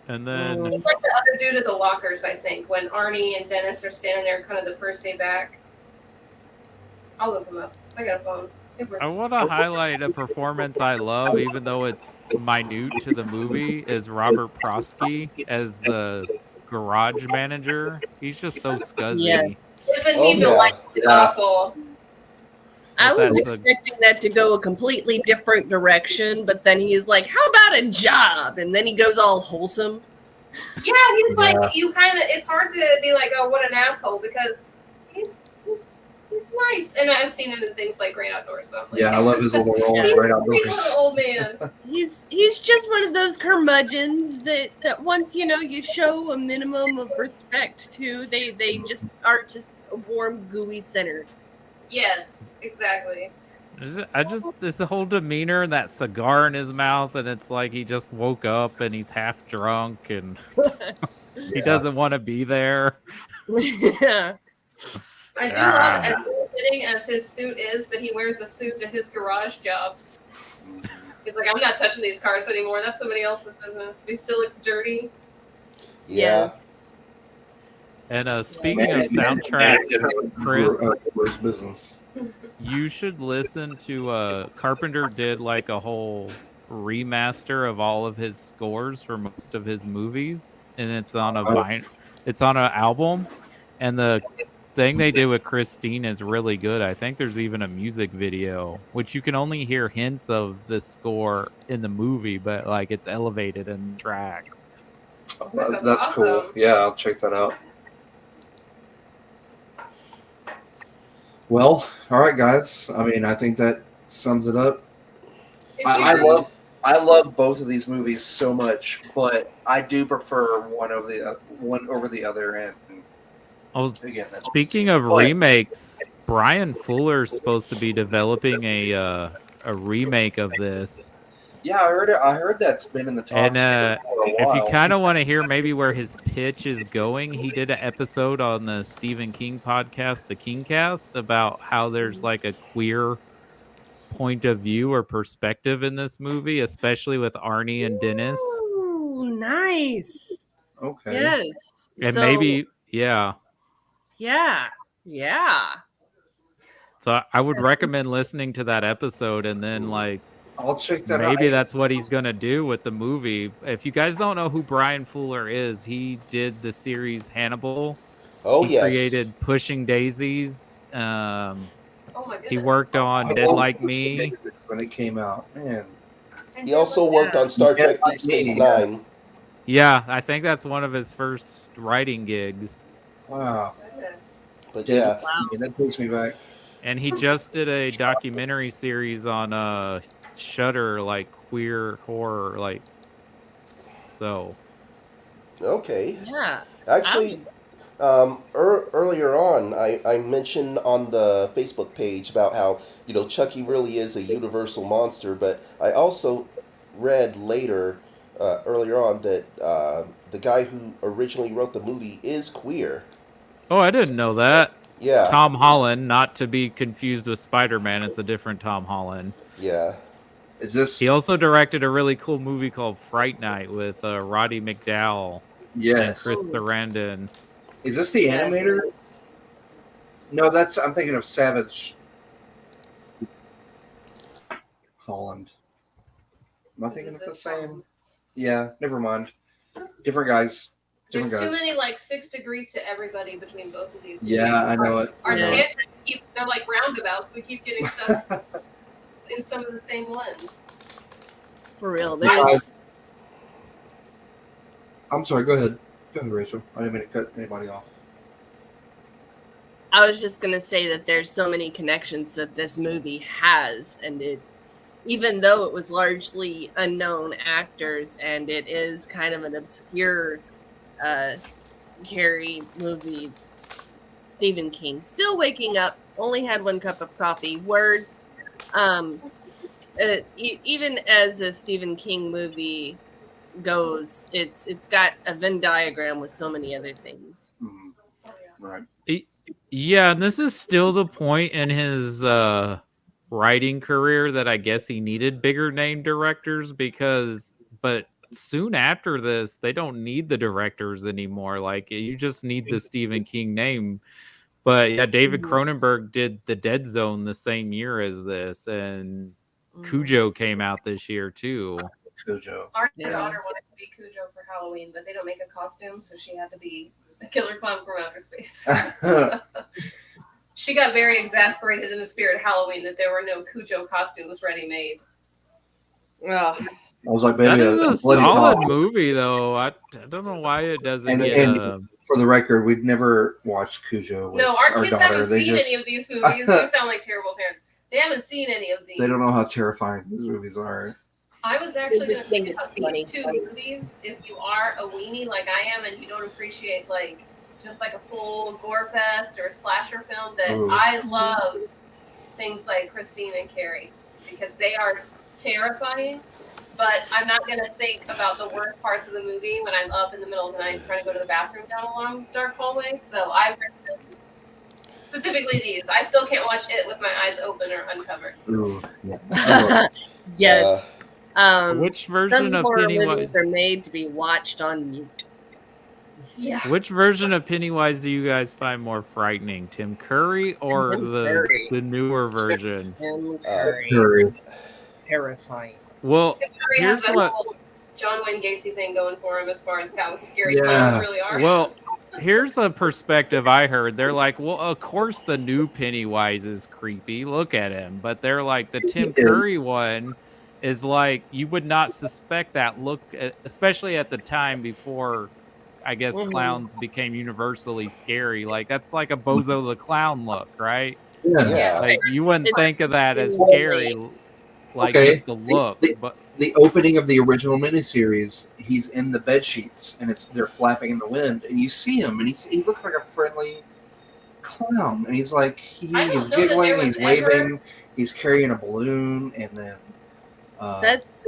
And then It's like the other dude at the lockers, I think, when Arnie and Dennis are standing there kind of the first day back. I'll look him up. I got a phone. I want to highlight a performance I love, even though it's minute to the movie, is Robert Prosky as the garage manager. He's just so scuzzy. Yes. Isn't he delightfully awful? I was expecting that to go a completely different direction, but then he's like, how about a job? And then he goes all wholesome. Yeah, he's like, you kind of, it's hard to be like, oh, what an asshole, because he's nice. And I've seen him in things like Great Outdoors. So like, I love his little role in Great Outdoors. He's an old man. He's just one of those curmudgeons that once, you know, you show a minimum of respect to, they just are just a warm, gooey center. Yes, exactly. This whole demeanor and that cigar in his mouth, and it's like he just woke up and he's half drunk and he doesn't want to be there. Yeah. I do love, as fitting as his suit is, that he wears a suit to his garage job. He's like, I'm not touching these cars anymore. That's somebody else's business. But he still looks dirty. Yeah. And speaking of soundtracks, Chris, you should listen to Carpenter did like a whole remaster of all of his scores for most of his movies, and it's on it's on an album. And the thing they did with Christine is really good. I think there's even a music video, which you can only hear hints of the score in the movie, but like it's elevated in the track. Oh, that's awesome. Cool. Yeah, I'll check that out. Well, all right, guys. I mean, I think that sums it up. I love both of these movies so much, but I do prefer one over the other. And oh, again, speaking of remakes, Brian Fuller's supposed to be developing a remake of this. Yeah, I heard that's been in the talks. And if you kind of want to hear maybe where his pitch is going, he did an episode on the Stephen King podcast, The Kingcast, about how there's like a queer point of view or perspective in this movie, especially with Arnie and Dennis. Ooh, nice. Okay. Yes. And So, maybe, yeah. yeah. So I would recommend listening to that episode, and then like I'll check that out. maybe that's what he's gonna do with the movie. If you guys don't know who Brian Fuller is, he did the series Hannibal. Oh He yes. created Pushing Daisies. Oh my goodness. He worked on I Dead loved Like Pushing Me. Daisies when it came out, man. And He also Dead worked Like on Star Yeah, Trek like Deep Space me, yeah. Nine. Yeah, I think that's one of his first writing gigs. Wow. That. Goodness. But Dead yeah, Like Me, that takes me back. And he just did a documentary series on Shudder, like queer horror, like so. okay. Yeah. Actually, earlier on, I mentioned on the Facebook page about how, Chucky really is a universal monster, but I also read later, earlier on, that the guy who originally wrote the movie is queer. Oh, I didn't know that. Yeah, Tom Holland, not to be confused with Spider-Man. It's a different Tom Holland. yeah. Is this? He also directed a really cool movie called Fright Night with Roddy McDowell and Yes. Chris Sarandon. Is this the Yes. animator? No, I'm thinking of Savage Holland. Am I thinking of the same? Yeah, never mind. Different guys. There's Different too guys. many like 6 degrees to everybody between both of these. Yeah, I know it. Our I know Yes. kids they're like roundabouts. We keep getting stuff in some of the same ones. For real. Guys. There's I'm sorry. Go ahead. Go ahead, Rachel. I didn't mean to cut anybody off. I was just gonna say that there's so many connections that this movie has, and even though it was largely unknown actors and it is kind of an obscure Carrie movie, Stephen King, Still Waking Up, Only Had One Cup of Coffee, Words, even as a Stephen King movie goes, it's got a Venn diagram with so many other things. Mm, right. Yeah, and this is still the point in his writing career that I guess he needed bigger name directors but soon after this, they don't need the directors anymore. Like you just need the Stephen King name. But yeah, David Cronenberg did The Dead Zone the same year as this, and Cujo came out this year too. Cujo. Our Yeah. daughter wanted to be Cujo for Halloween, but they don't make a costume, so she had to be a killer clown from outer space. She got very exasperated in the spirit of Halloween that there were no Cujo costumes ready made. Ugh. I was like, That baby, is a bloody solid hell. movie, though. I don't know why it doesn't And, get. and for the record, we've never watched Cujo with No, our kids daughter. haven't They seen just any of these movies. You sound like terrible parents. They haven't seen any of these. they don't know how terrifying these movies are. I was actually They going to just say think it's about funny. these two movies, if you are a weenie like I am and you don't appreciate like just like a full gore fest or a slasher film, that Ooh. I love things like Christine and Carrie because they are terrifying. But I'm not going to think about the worst parts of the movie when I'm up in the middle of the night trying to go to the bathroom down a long, dark hallway. So I recommend specifically these. I still can't watch it with my eyes open or uncovered. Ooh, yeah. Yes. Which Some version of horror Pennywise? movies are made to be watched on mute. Yeah. Which version of Pennywise do you guys find more frightening, Tim Curry or Tim Curry. the newer version? Tim Curry. Curry. Terrifying. Well, Tim Curry here's has that what. whole John Wayne Gacy thing going for him as far as how scary Yeah. clowns really are. Well, here's a perspective I heard. They're like, well, of course the new Pennywise is creepy. Look at him. But they're like, the Tim He is. Curry one is like, you would not suspect that look, especially at the time before, I guess, clowns became universally scary. Like, that's like a Bozo the Clown look, right? Yeah. Like, you wouldn't It's think of that as extremely- scary, like Okay. just the look. But The opening of the original miniseries, he's in the bed sheets and they're flapping in the wind, and you see him, and he looks like a friendly clown, and he's like I don't he's know that there giggling, was he's ever- waving, he's carrying a balloon, and then That's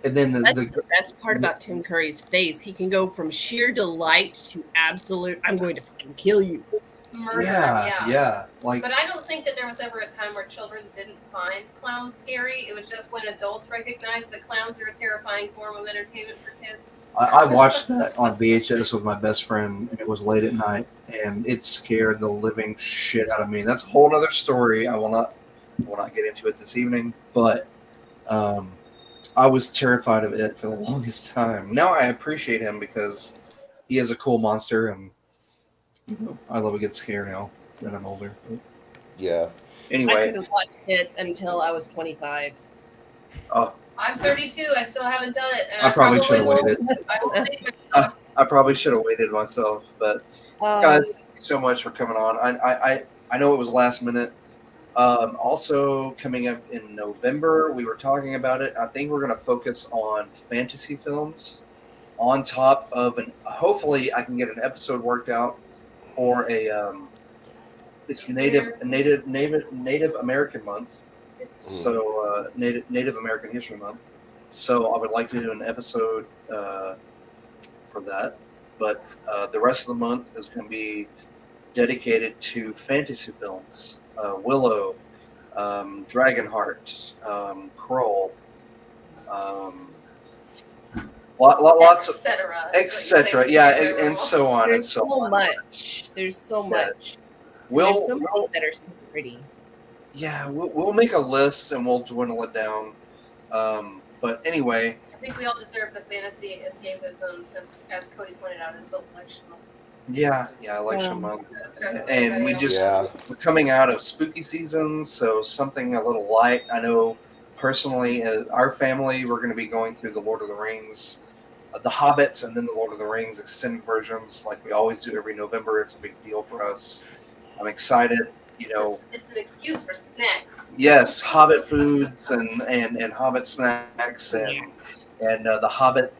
the best part about Tim Curry's face. He can go from sheer delight to absolute, I'm going to fucking kill you. murder. Yeah. Like, But I don't think that there was ever a time where children didn't find clowns scary. It was just when adults recognized that clowns are a terrifying form of entertainment for kids. I watched that on VHS with my best friend, and it was late at night, and it scared the living shit out of me. That's a whole other story. I will not get into it this evening, but I was terrified of it for the longest time. Now I appreciate him because he is a cool monster, and I love a good scare now that I'm older. Yeah. I Anyway, couldn't watch it until I was 25. I'm 32. I still haven't done it. And I probably should have won't. waited. I will save myself. I probably should have waited myself, but guys, thank you so much for coming on. I know it was last minute. Also coming up in November, we were talking about it. I think we're going to focus on fantasy films on top of hopefully I can get an episode worked out for it's Native American month. So Native American History Month. So I would like to do an episode for that. But the rest of the month is going to be dedicated to fantasy films. Willow, Dragonheart, Kroll, lots of etc. Yeah, and so on. There's so much. There's so much. There's so many that are so pretty. Yeah, we'll make a list and we'll dwindle it down. But anyway, I think we all deserve the fantasy escapism since, as Cody pointed out, it's election month. Yeah, election month, and we're coming out of spooky season, so something a little light. I know personally, our family, we're going to be going through the Lord of the Rings, the Hobbits, and then the Lord of the Rings extended versions, like we always do every November. It's a big deal for us. I'm excited. It's an excuse for snacks. Yes, Hobbit foods and Hobbit snacks and the Hobbit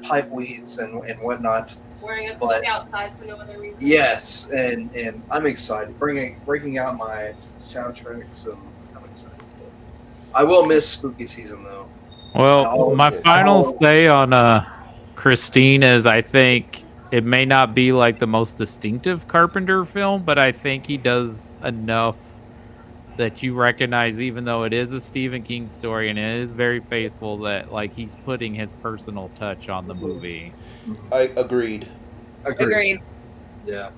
pipe weeds and whatnot. Wearing a cloak outside for no other reason. Yes, and I'm excited. Breaking out my soundtracks, and I'm excited. I will miss spooky season though. Well, my final say on Christine is I think it may not be like the most distinctive Carpenter film, but I think he does enough that you recognize, even though it is a Stephen King story and it is very faithful, that like he's putting his personal touch on the movie. I agreed. Yeah.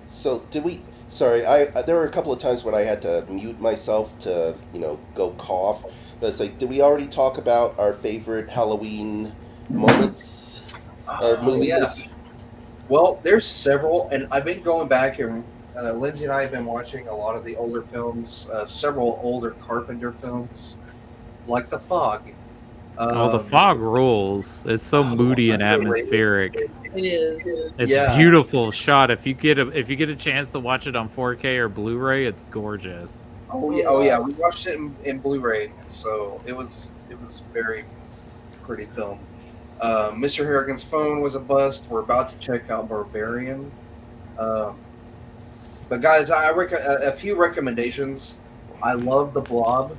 So did we? Sorry, there were a couple of times when I had to mute myself to go cough. But it's like, did we already talk about our favorite Halloween moments or movies? Yeah. Well, there's several, and I've been going back and Lindsay and I have been watching a lot of the older films, several older Carpenter films, like The Fog. The Fog rules. It's so moody and atmospheric. It is. It's a beautiful shot. If you get a chance to watch it on 4K or Blu-ray, it's gorgeous. Oh yeah. We watched it in Blu-ray, so it was very pretty film. Mr. Harrigan's Phone was a bust. We're about to check out Barbarian. But guys, a few recommendations. I love the Blob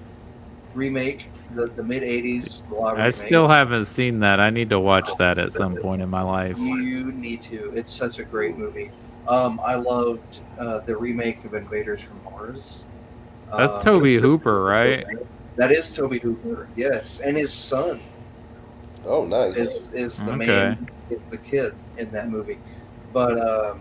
remake, the mid '80s Blob remake. I still haven't seen that. I need to watch that at some point in my life. You need to. It's such a great movie. I loved the remake of Invaders from Mars. That's Toby Hooper, right? That is Toby Hooper, yes, and his son. Oh, nice. Is the man? Is the kid in that movie? But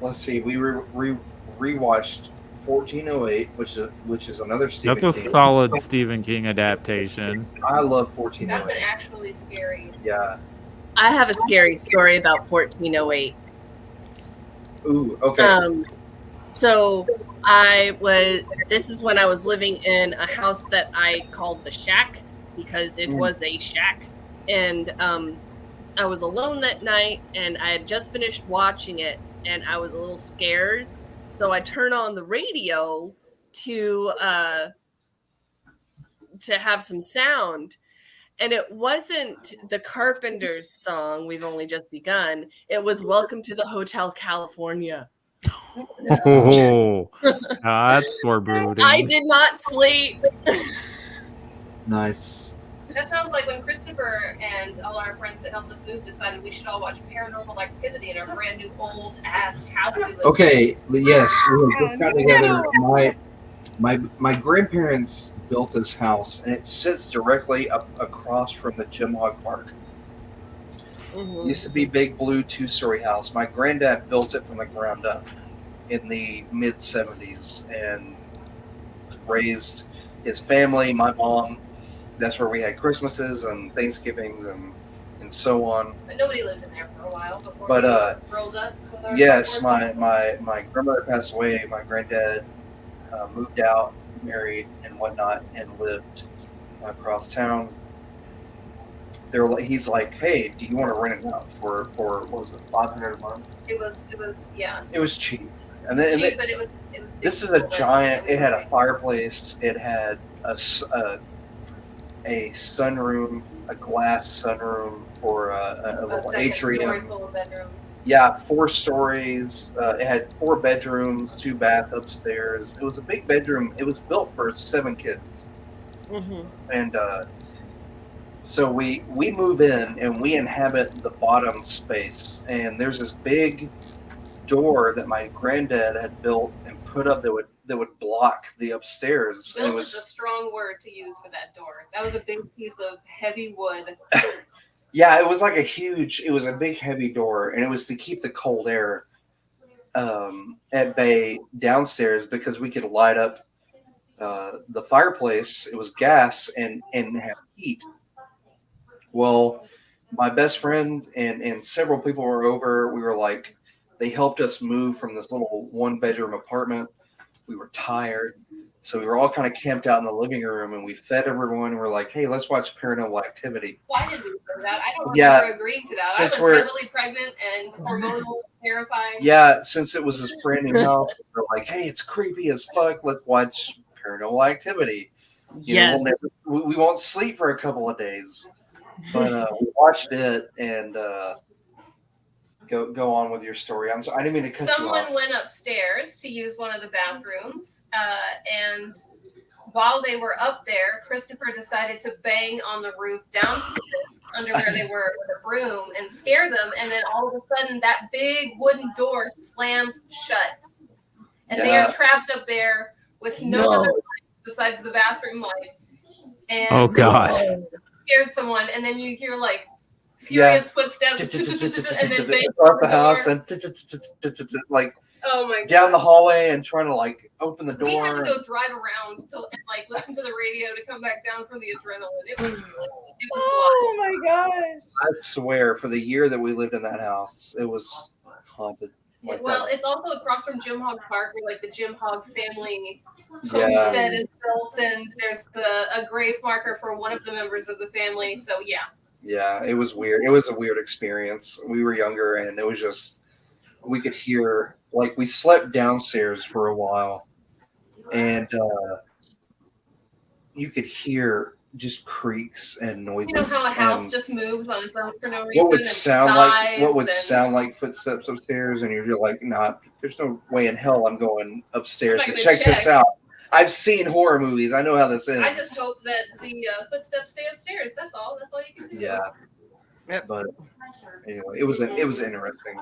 let's see. We rewatched 1408, which is another Stephen King. That's a solid Stephen King adaptation. I love 1408. That's an actually scary. Yeah. I have a scary story about 1408. Ooh, okay. So this is when I was living in a house that I called the shack because it was a shack. And I was alone that night and I had just finished watching it and I was a little scared. So I turned on the radio to have some sound. And it wasn't the Carpenters song, We've Only Just Begun. It was Welcome to the Hotel California. Oh, that's foreboding. I did not sleep. Nice. That sounds like when Christopher and all our friends that helped us move decided we should all watch Paranormal Activity in our brand new old ass house we live in. Okay, yes, we just got together. no. My grandparents built this house, and it sits directly up across from the Jim Hog Park. Mhm. Used to be big blue 2-story house. My granddad built it from the ground up in the mid 70s and raised his family, my mom. That's where we had Christmases and Thanksgivings and so on. But nobody lived in there for a while before But, we rolled up with our Yes, cardboard boxes. my grandmother passed away. My granddad moved out, married, and whatnot, and lived across town. He's like, hey, do you want to rent it out for what was it, $500 a month? It was yeah. It was cheap, and then Cheap, but it was this is a giant. It had a fireplace. It had a sunroom, a glass sunroom for a little second atrium. story full of bedrooms. Yeah, 4 stories. It had 4 bedrooms, 2 bath upstairs. It was a big bedroom. It was built for 7 kids. Mhm. And so we move in and we inhabit the bottom space. And there's this big door that my granddad had built and put up that would block the upstairs. And Built it is a was strong word to use for that door. That was a big piece of heavy wood. yeah, it was like it was a big heavy door, and it was to keep the cold air at bay downstairs because we could light up the fireplace. It was gas and have heat. Well, my best friend and several people were over. We were like, they helped us move from this little 1-bedroom apartment. We were tired. So we were all kind of camped out in the living room, and we fed everyone. We're like, hey, let's watch Paranormal Activity. Why did we do that? I don't Yeah, remember agreeing to that. I since was we're- heavily pregnant and hormonal, terrifying. Yeah, since it was this brand new house, we're like, hey, it's creepy as fuck. Let's watch Paranormal Activity. You know, Yes. we won't sleep for a couple of days. But we watched it, and go on with your story. I didn't mean to cut you Someone off. went upstairs to use one of the bathrooms, and while they were up there, Christopher decided to bang on the roof downstairs under where they were with a broom and scare them. And then all of a sudden, that big wooden door slams shut, and they Yeah. are trapped up there with no other lights besides the bathroom light. And Oh, God. scared someone, and then you hear like furious footsteps, and then they Across the house and like oh my god, down the hallway and trying to like open the door. we had to go drive around to and like listen to the radio to come back down from the adrenaline. It was Oh my gosh. I swear, for the year that we lived in that house, it was haunted. Like well, that. it's also across from Jim Hog Park, where like the Jim Hog family Yeah. homestead is built, and there's a grave marker for one of the members of the family. So yeah, Yeah, it was weird. It was a weird experience. We were younger, and it was just we could hear like we slept downstairs for a while, and you could hear just creaks and noises. you know how a house and just moves on its own for no reason. what would and sighs sound like footsteps upstairs, and you're like, nah, there's no way in hell I'm going upstairs I'm to not check gonna this check. out. I've seen horror movies. I know how this ends. I just hope that the footsteps stay upstairs. That's all. That's all you can do. Yeah. Yep. But anyway, it was interesting.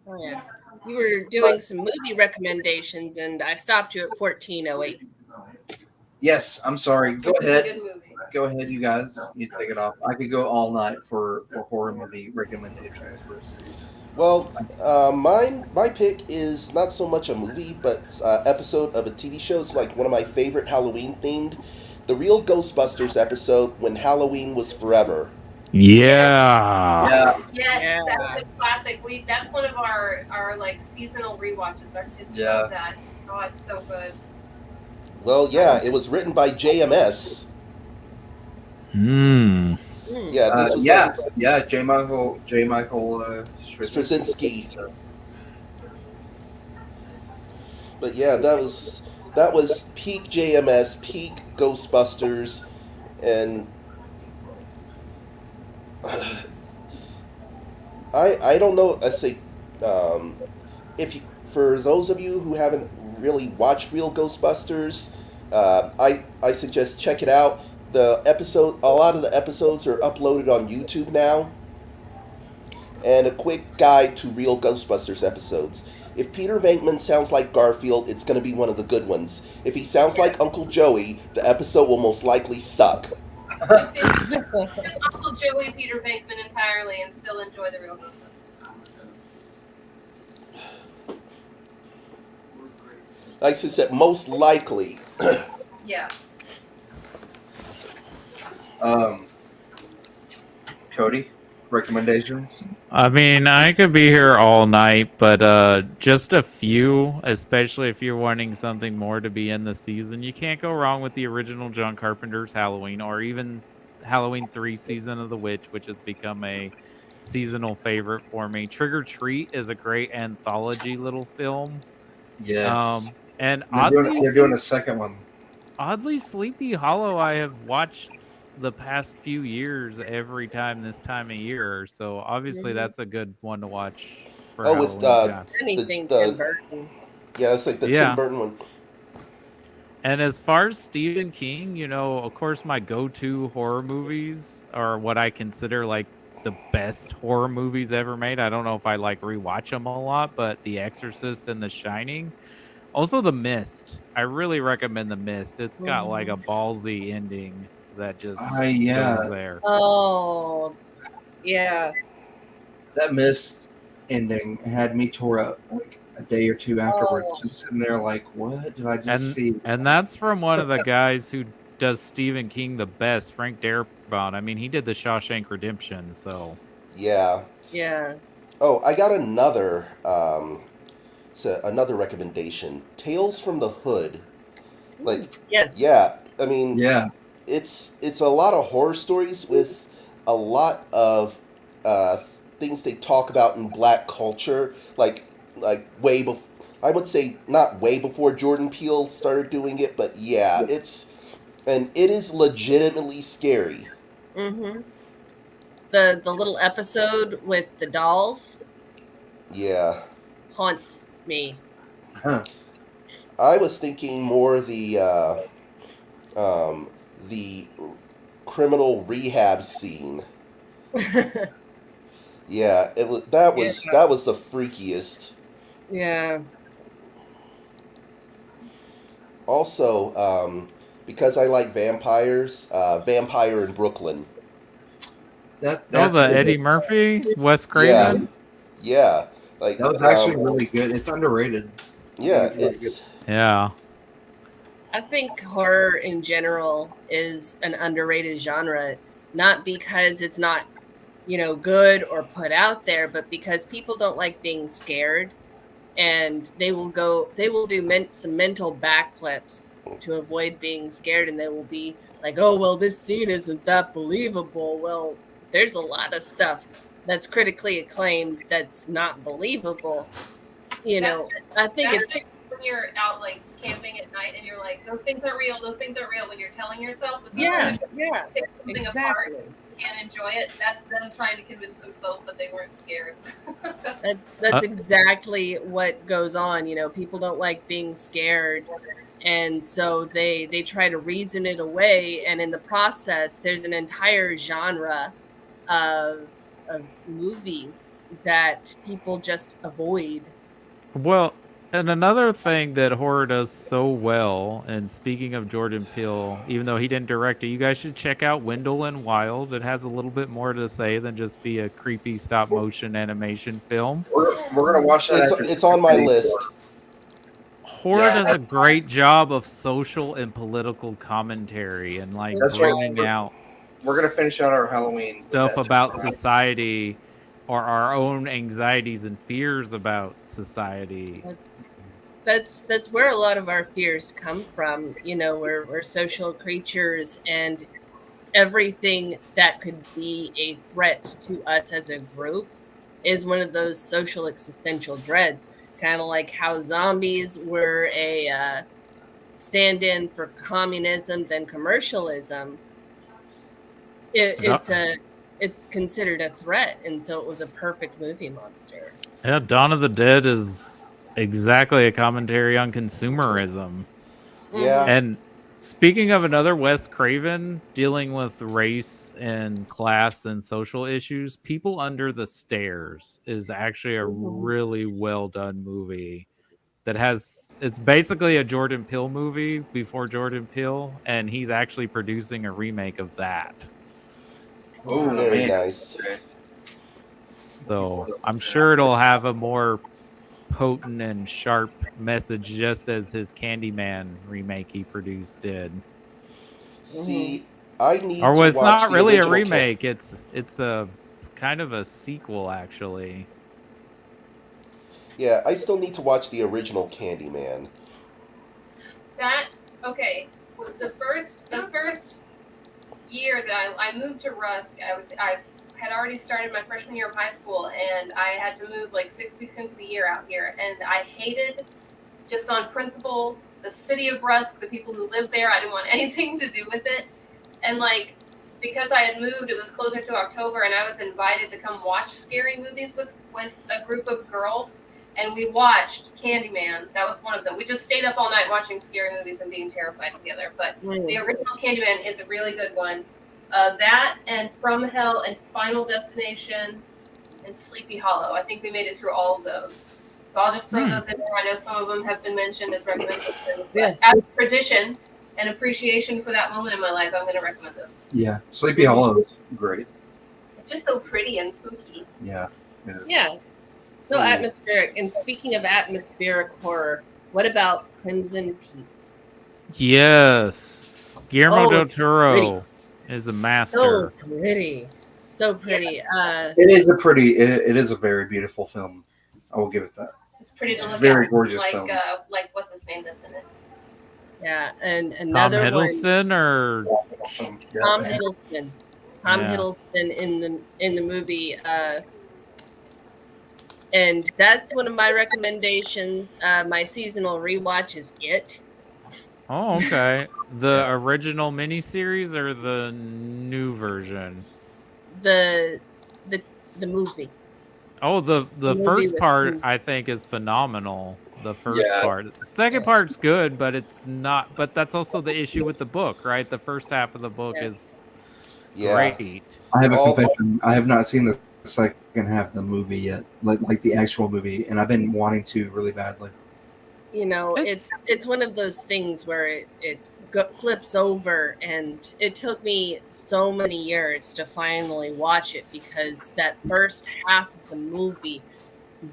Oh, yeah. You were doing some movie recommendations, and I stopped you at 1408. Yes, I'm sorry. Go Which is a ahead. good movie. Go ahead, you guys. You take it off. I could go all night for horror movie recommendations. Well, my pick is not so much a movie, but episode of a TV show. It's like one of my favorite Halloween themed, the real Ghostbusters episode when Halloween was forever. Yeah. Yeah. Yes, Yeah. that's a classic. That's one of our like seasonal rewatches. Our kids Yeah. love that. Oh, it's so good. Well, yeah, it was written by JMS. Hmm. Yeah, this was J. Michael Straczynski. But yeah, that was peak JMS, peak Ghostbusters, and I don't know. Let's say, for those of you who haven't really watched real Ghostbusters, I suggest check it out. a lot of the episodes are uploaded on YouTube now. And a quick guide to real Ghostbusters episodes. If Peter Venkman sounds like Garfield, it's going to be one of the good ones. If he sounds like Uncle Joey, the episode will most likely suck. Uncle Joey, Peter Venkman entirely, and still enjoy the real Ghostbusters. Like I said, most likely. Yeah. Cody, recommendations? I mean, I could be here all night, but just a few, especially if you're wanting something more to be in the season. You can't go wrong with the original John Carpenter's Halloween, or even Halloween 3 Season of the Witch, which has become a seasonal favorite for me. Trick or Treat is a great anthology little film. Yes. And they're doing a second one. Oddly, Sleepy Hollow I have watched the past few years every time this time of year, so obviously that's a good one to watch for Halloween. With anything Tim Burton. Yeah, it's like the Tim Burton one. And as far as Stephen King, you know, of course my go-to horror movies are what I consider like the best horror movies ever made. I don't know if I like rewatch them a lot, but The Exorcist and The Shining. Also The Mist. I really recommend The Mist. It's got like a ballsy ending that just goes there. Oh, yeah. That Mist ending had me tore up like a day or two afterwards, just sitting there like, what did I just see? And that's from one of the guys who does Stephen King the best, Frank Darabont. I mean, he did The Shawshank Redemption, so. Yeah. Yeah. Oh, I got another another recommendation. Tales from the Hood. Like, yes. Yeah, I mean, yeah. It's a lot of horror stories with a lot of things they talk about in black culture, like way before. I would say not way before Jordan Peele started doing it, but yeah, it is legitimately scary. Mm-hmm. The little episode with the dolls. Yeah. Haunts me. Huh. I was thinking more the criminal rehab scene. Yeah, that was the freakiest. Yeah. Also, because I like vampires, Vampire in Brooklyn. That's the Eddie Murphy, Wes Craven. Yeah, like that was actually really good. It's underrated. Yeah, yeah. I think horror in general is an underrated genre, not because it's not, good or put out there, but because people don't like being scared, and they will do some mental backflips to avoid being scared, and they will be like, oh, well, this scene isn't that believable. Well, there's a lot of stuff that's critically acclaimed that's not believable. I think it's when you're out like camping at night and you're like, those things are real, when you're telling yourself, pick something apart and enjoy it, that's them trying to convince themselves that they weren't scared. That's exactly what goes on. People don't like being scared, and so they try to reason it away, and in the process there's an entire genre of movies that people just avoid. Well, and another thing that horror does so well, and speaking of Jordan Peele, even though he didn't direct it, you guys should check out Wendell and Wild. It has a little bit more to say than just be a creepy stop motion animation film. We're gonna watch that. It's on my list. Horror does a great job of social and political commentary and like bringing out. We're gonna finish out our Halloween stuff about society or our own anxieties and fears about society. That's where a lot of our fears come from. We're social creatures, and everything that could be a threat to us as a group is one of those social existential dreads. Kind of like how zombies were a stand-in for communism, then commercialism. It's considered a threat, and so it was a perfect movie monster. Yeah, Dawn of the Dead is exactly a commentary on consumerism. Yeah. And Speaking of another Wes Craven dealing with race and class and social issues, People Under the Stairs is actually a really well done movie that it's basically a Jordan Peele movie before Jordan Peele, and he's actually producing a remake of that. Oh Very man. nice. Okay. So I'm sure it'll have a more potent and sharp message, just as his Candyman remake he produced did. See, I need Or to well, it's watch not the really a original remake. It's a kind of a sequel, actually. Yeah, I still need to watch the original Candyman. That okay. The first year that I moved to Rusk, I had already started my freshman year of high school, and I had to move like 6 weeks into the year out here, and I hated, just on principle, the city of Rusk, the people who lived there. I didn't want anything to do with it, and like, because I had moved, it was closer to October, and I was invited to come watch scary movies with a group of girls. And we watched Candyman. That was one of them. We just stayed up all night watching scary movies and being terrified together. But the original Candyman is a really good one. That and From Hell and Final Destination and Sleepy Hollow. I think we made it through all of those. So I'll just throw those in there. I know some of them have been mentioned as recommendations. But out of tradition and appreciation for that moment in my life, I'm going to recommend those. Yeah, Sleepy Hollow is great. It's just so pretty and spooky. Yeah. Yeah. So atmospheric. And speaking of atmospheric horror, what about Crimson Peak? Yes, Guillermo del it's Toro is a master. So pretty. So pretty. It is a very beautiful film. I will give it that. It's pretty to look very at. gorgeous film. Like what's his name that's in it? Yeah, and Tom another Hiddleston one, or Tom Hiddleston. Tom Yeah. Hiddleston in the movie. And that's one of my recommendations. My seasonal rewatch is It. Oh, okay. The original miniseries or the new version? The movie. Oh, the movie first with part Tim- I think is phenomenal. The first Yeah. part. The second part's good, but it's not. But that's also the issue with the book, right? The first half of the book Yeah. is Yeah. great. I have a All- confession. I have not seen the second half of the movie yet, like the actual movie, and I've been wanting to really badly. You know, it's one of those things where it flips over, and it took me so many years to finally watch it because that first half of the movie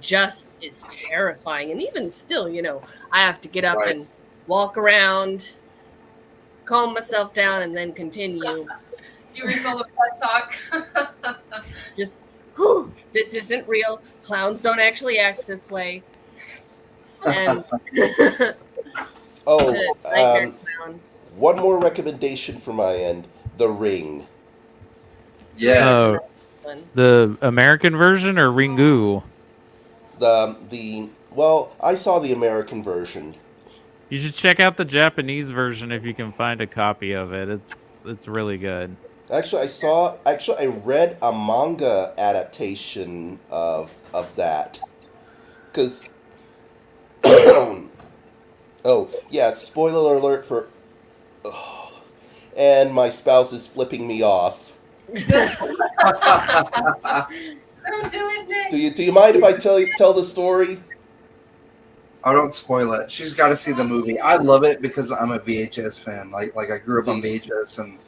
just is terrifying. And even still, you know, I have to get up Right. and walk around, calm myself down, and then continue. You read all the pet talk. Just, whew, this isn't real. Clowns don't actually act this way. And Oh, Nightmare Clown. one more recommendation from my end: The Ring. Yeah. One. The American version or Ringu? Well, I saw the American version. You should check out the Japanese version if you can find a copy of it. It's really good. Actually, I read a manga adaptation of that. Cause oh yeah, spoiler alert for. And my spouse is flipping me off. Don't do it, Nick. Do you mind if I tell the story? I don't spoil it. She's got to see the movie. I love it because I'm a VHS fan. Like I grew up on VHS, and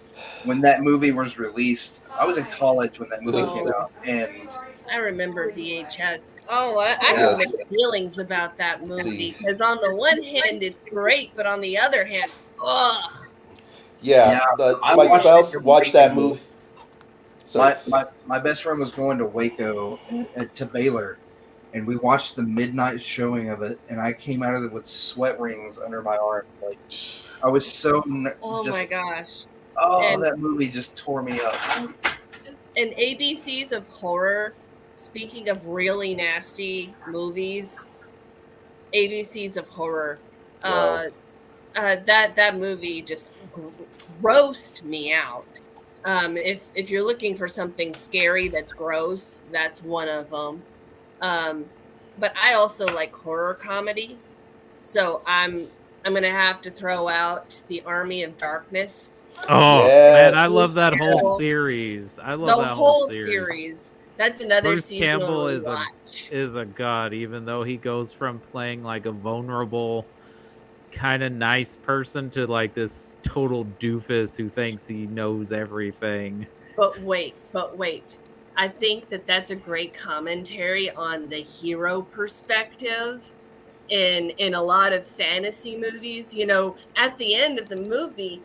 when that movie was released, I was in college when that movie came out, and I remember VHS. Oh, I have Yes. mixed feelings about that movie because on the one hand it's great, but on the other hand, ugh. Yeah, Yeah, but I my watched spouse it watched that every movie. Sorry. my best friend was going to Waco to Baylor, and we watched the midnight showing of it, and I came out of it with sweat rings under my arm. Like I was so Oh just, my gosh. oh, And- that movie just tore me up. And ABCs of horror, speaking of really nasty movies, ABCs of horror, that movie just grossed me out. If you're looking for something scary that's gross, that's one of them. But I also like horror comedy, so I'm I'm gonna have to throw out the Army of Darkness. Oh man, I Yes. love that whole Yes. series. I The love that whole whole series. series. That's another Bruce seasonal Campbell rewatch. is a god, even though he goes from playing like a vulnerable, kind of nice person to like this total doofus who thinks he knows everything. But wait. I think that that's a great commentary on the hero perspective in a lot of fantasy movies. You know, at the end of the movie,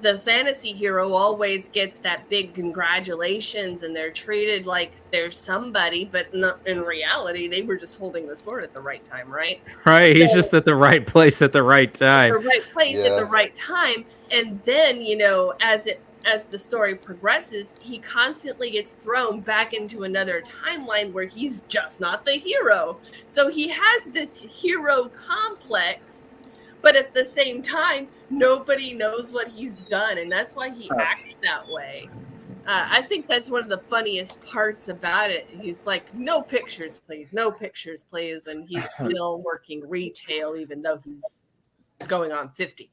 the fantasy hero always gets that big congratulations and they're treated like they're somebody, but in reality they were just holding the sword at the right time, right? Right, he's So just at the right place at the right at the time. right place at the Yeah. right time, and then, you know, as the story progresses, he constantly gets thrown back into another timeline where he's just not the hero. So he has this hero complex, but at the same time nobody knows what he's done, and that's why he acts that way. I think that's one of the funniest parts about it. He's like, no pictures, please, no pictures, please. And he's still working retail, even though he's going on 50,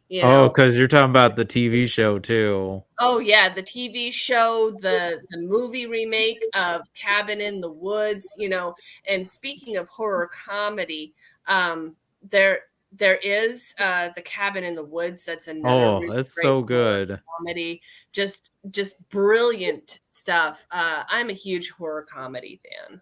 you Oh, know? because you're talking about the TV show too. Oh, yeah. The TV show, the movie remake of Cabin in the Woods, you know. And speaking of horror comedy, um, there, there is the Cabin in the Woods. That's another Oh, really that's great so horror good. comedy. Just brilliant stuff. I'm a huge horror comedy fan.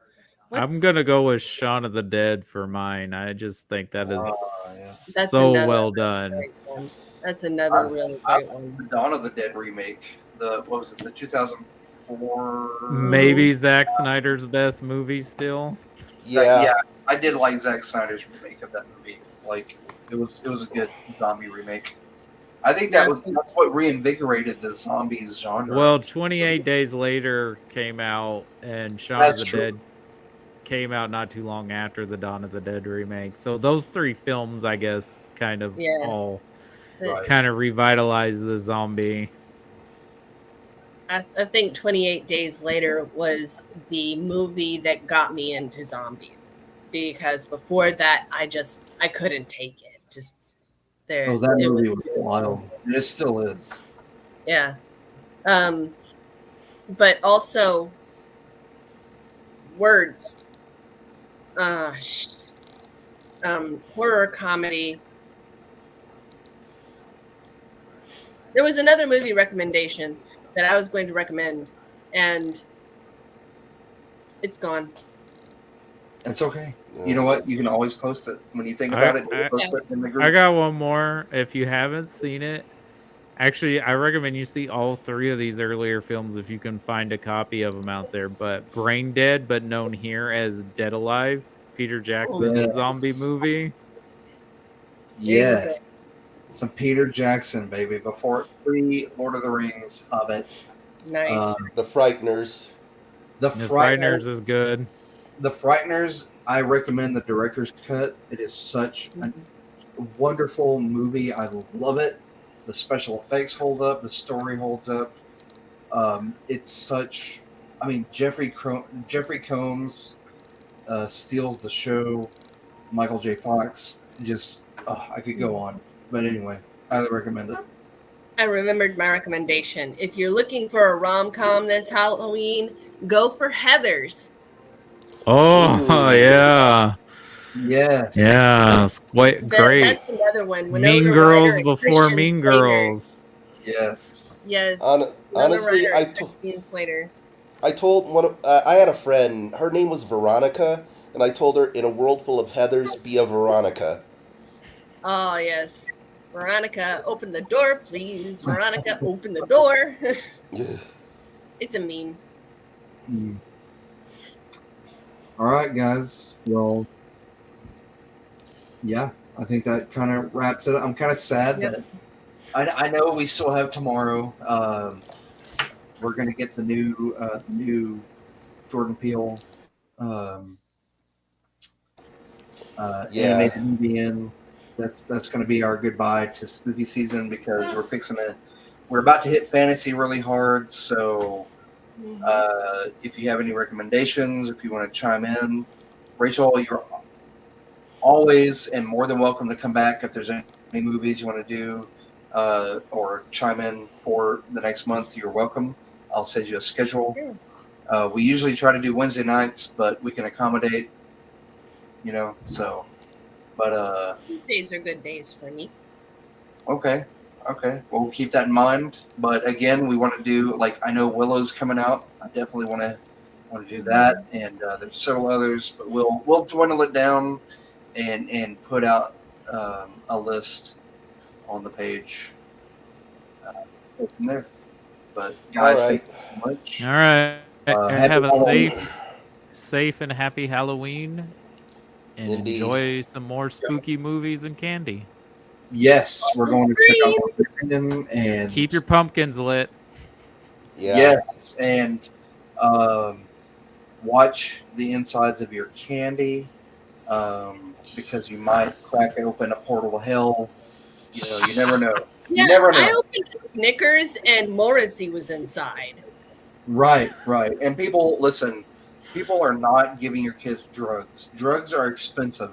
I'm What's gonna go with Shaun of the Dead for mine. I just think that is Yeah. That's so another well really done. great one. That's another really I great like one. the Dawn of the Dead remake. The what was it? The 2004. Maybe Zack Snyder's best movie still. Yeah. Yeah, I did like Zack Snyder's remake of that movie. Like it was a good zombie remake. I think that's what reinvigorated the zombies genre. Well, 28 Days Later came out, and Shaun of That's the true. Dead came out not too long after the Dawn of the Dead remake. So those three films, I guess, kind of Yeah. all Right. kind of revitalized the zombie. I think 28 Days Later was the movie that got me into zombies, because before that I couldn't take it. Just there, Oh, that it movie was was too wild. long. It still is. Yeah. But also words. Horror comedy. There was another movie recommendation that I was going to recommend, and it's gone. It's okay. You know what? You can always post it when you think I- about it. I- Post it in the group. I got one more. If you haven't seen it, actually, I recommend you see all three of these earlier films if you can find a copy of them out there. But Brain Dead, but known here as Dead Alive, Peter Jackson, the zombie Yes. movie. Yes. Some Peter Jackson, baby. Before pre Lord of the Rings, Hobbit. Nice. The Frighteners. The The Frighteners. Frighteners is good. The Frighteners. I recommend the director's cut. It is such a wonderful movie. I love it. The special effects hold up. The story holds up. It's such. I mean, Jeffrey Combs steals the show. Michael J. Fox. Just I could go on, but anyway, highly recommend it. I remembered my recommendation. If you're looking for a rom-com this Halloween, go for Heathers. Oh, Ooh. yeah. Yes. Yeah, it's quite great. That's another one. Mean Winona Girls Ryder and before Christian Mean Slater. Girls. Yes. Yes. Honestly, Winona Ryder and Christian Slater. I told one of I had a friend. Her name was Veronica, and I told her, "In a world full of Heathers, be a Veronica." Oh yes. Veronica, open the door, please. Veronica, open the door. It's a meme. All right, guys. Well, yeah, I think that kind of wraps it up. I'm kind of sad that I know we still have tomorrow. We're gonna get the new Jordan Peele animated movie in. That's going to be our goodbye to spooky season, because we're about to hit fantasy really hard. So if you have any recommendations, if you want to chime in, Rachel, you're always am more than welcome to come back if there's any movies you want to do or chime in for the next month. You're welcome. I'll send you a schedule. We usually try to do Wednesday nights, but we can accommodate, so. But Tuesdays are good days for me. okay. We'll keep that in mind. But again, we want to do, like, I know Willow's coming out. I definitely want to do that, and there's several others, but we'll dwindle it down and put out a list on the page go from there. But guys, All thank right. you so much. All right. Happy Have a Halloween. safe and happy Halloween, and Indeed. enjoy some more spooky movies and candy. Yes, we're going to check out North Kingdom and Keep your pumpkins lit. Yeah. yes, and watch the insides of your candy because you might crack open a portal to hell. You never know. Yeah, You never know. I opened Snickers and Morrissey was inside. Right. And people, listen, people are not giving your kids drugs. Drugs are expensive.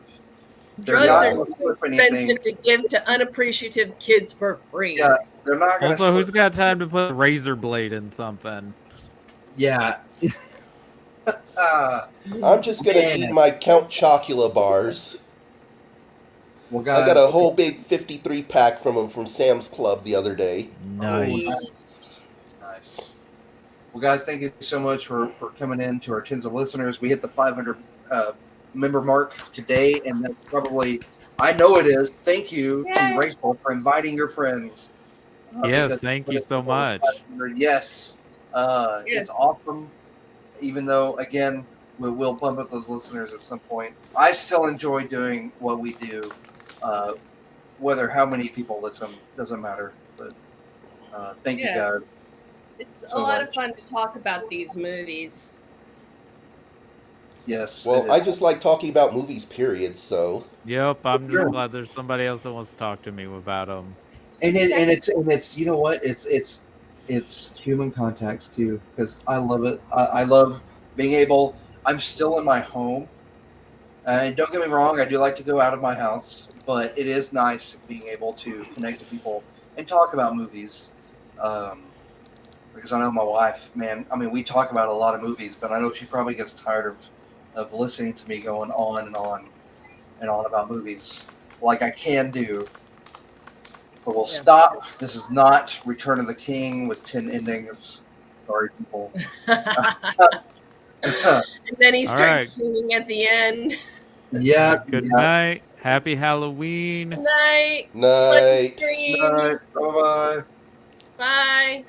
Drugs not are gonna too flip anything. expensive to give to unappreciative kids for free. Yeah, they're not going to Also, who's got time to put a razor blade in something? Yeah. I'm just going to eat my Count Chocula bars. Well, guys, I got a whole big 53 pack from them from Sam's Club the other day. Nice. Nice. Well, guys, thank you so much for coming in to our tens of listeners. We hit the 500 member mark today, and that's probably, I know it is. Thank you to Rachel for inviting your friends. Yes, thank you so much. Yes. It's awesome. Even though, again, we'll bump up those listeners at some point. I still enjoy doing what we do. Whether how many people listen doesn't matter. But thank you guys. It's so a lot much. of fun to talk about these movies. Yes. Well, I just like talking about movies, period. So. Yep, I'm just glad there's somebody else that wants to talk to me about them. And it's you know what, it's human contact too, because I love it. I love being able. I'm still in my home, and don't get me wrong, I do like to go out of my house, but it is nice being able to connect to people and talk about movies. Because I know my wife, man. I mean, we talk about a lot of movies, but I know she probably gets tired of listening to me going on and on and on about movies, like I can do. But we'll stop. This is not Return of the King with 10 endings. Sorry, people. And then he starts singing at the end. Yeah. Good night. Happy Halloween. Good night. Night. Dreams. Night. Bye-bye. Bye.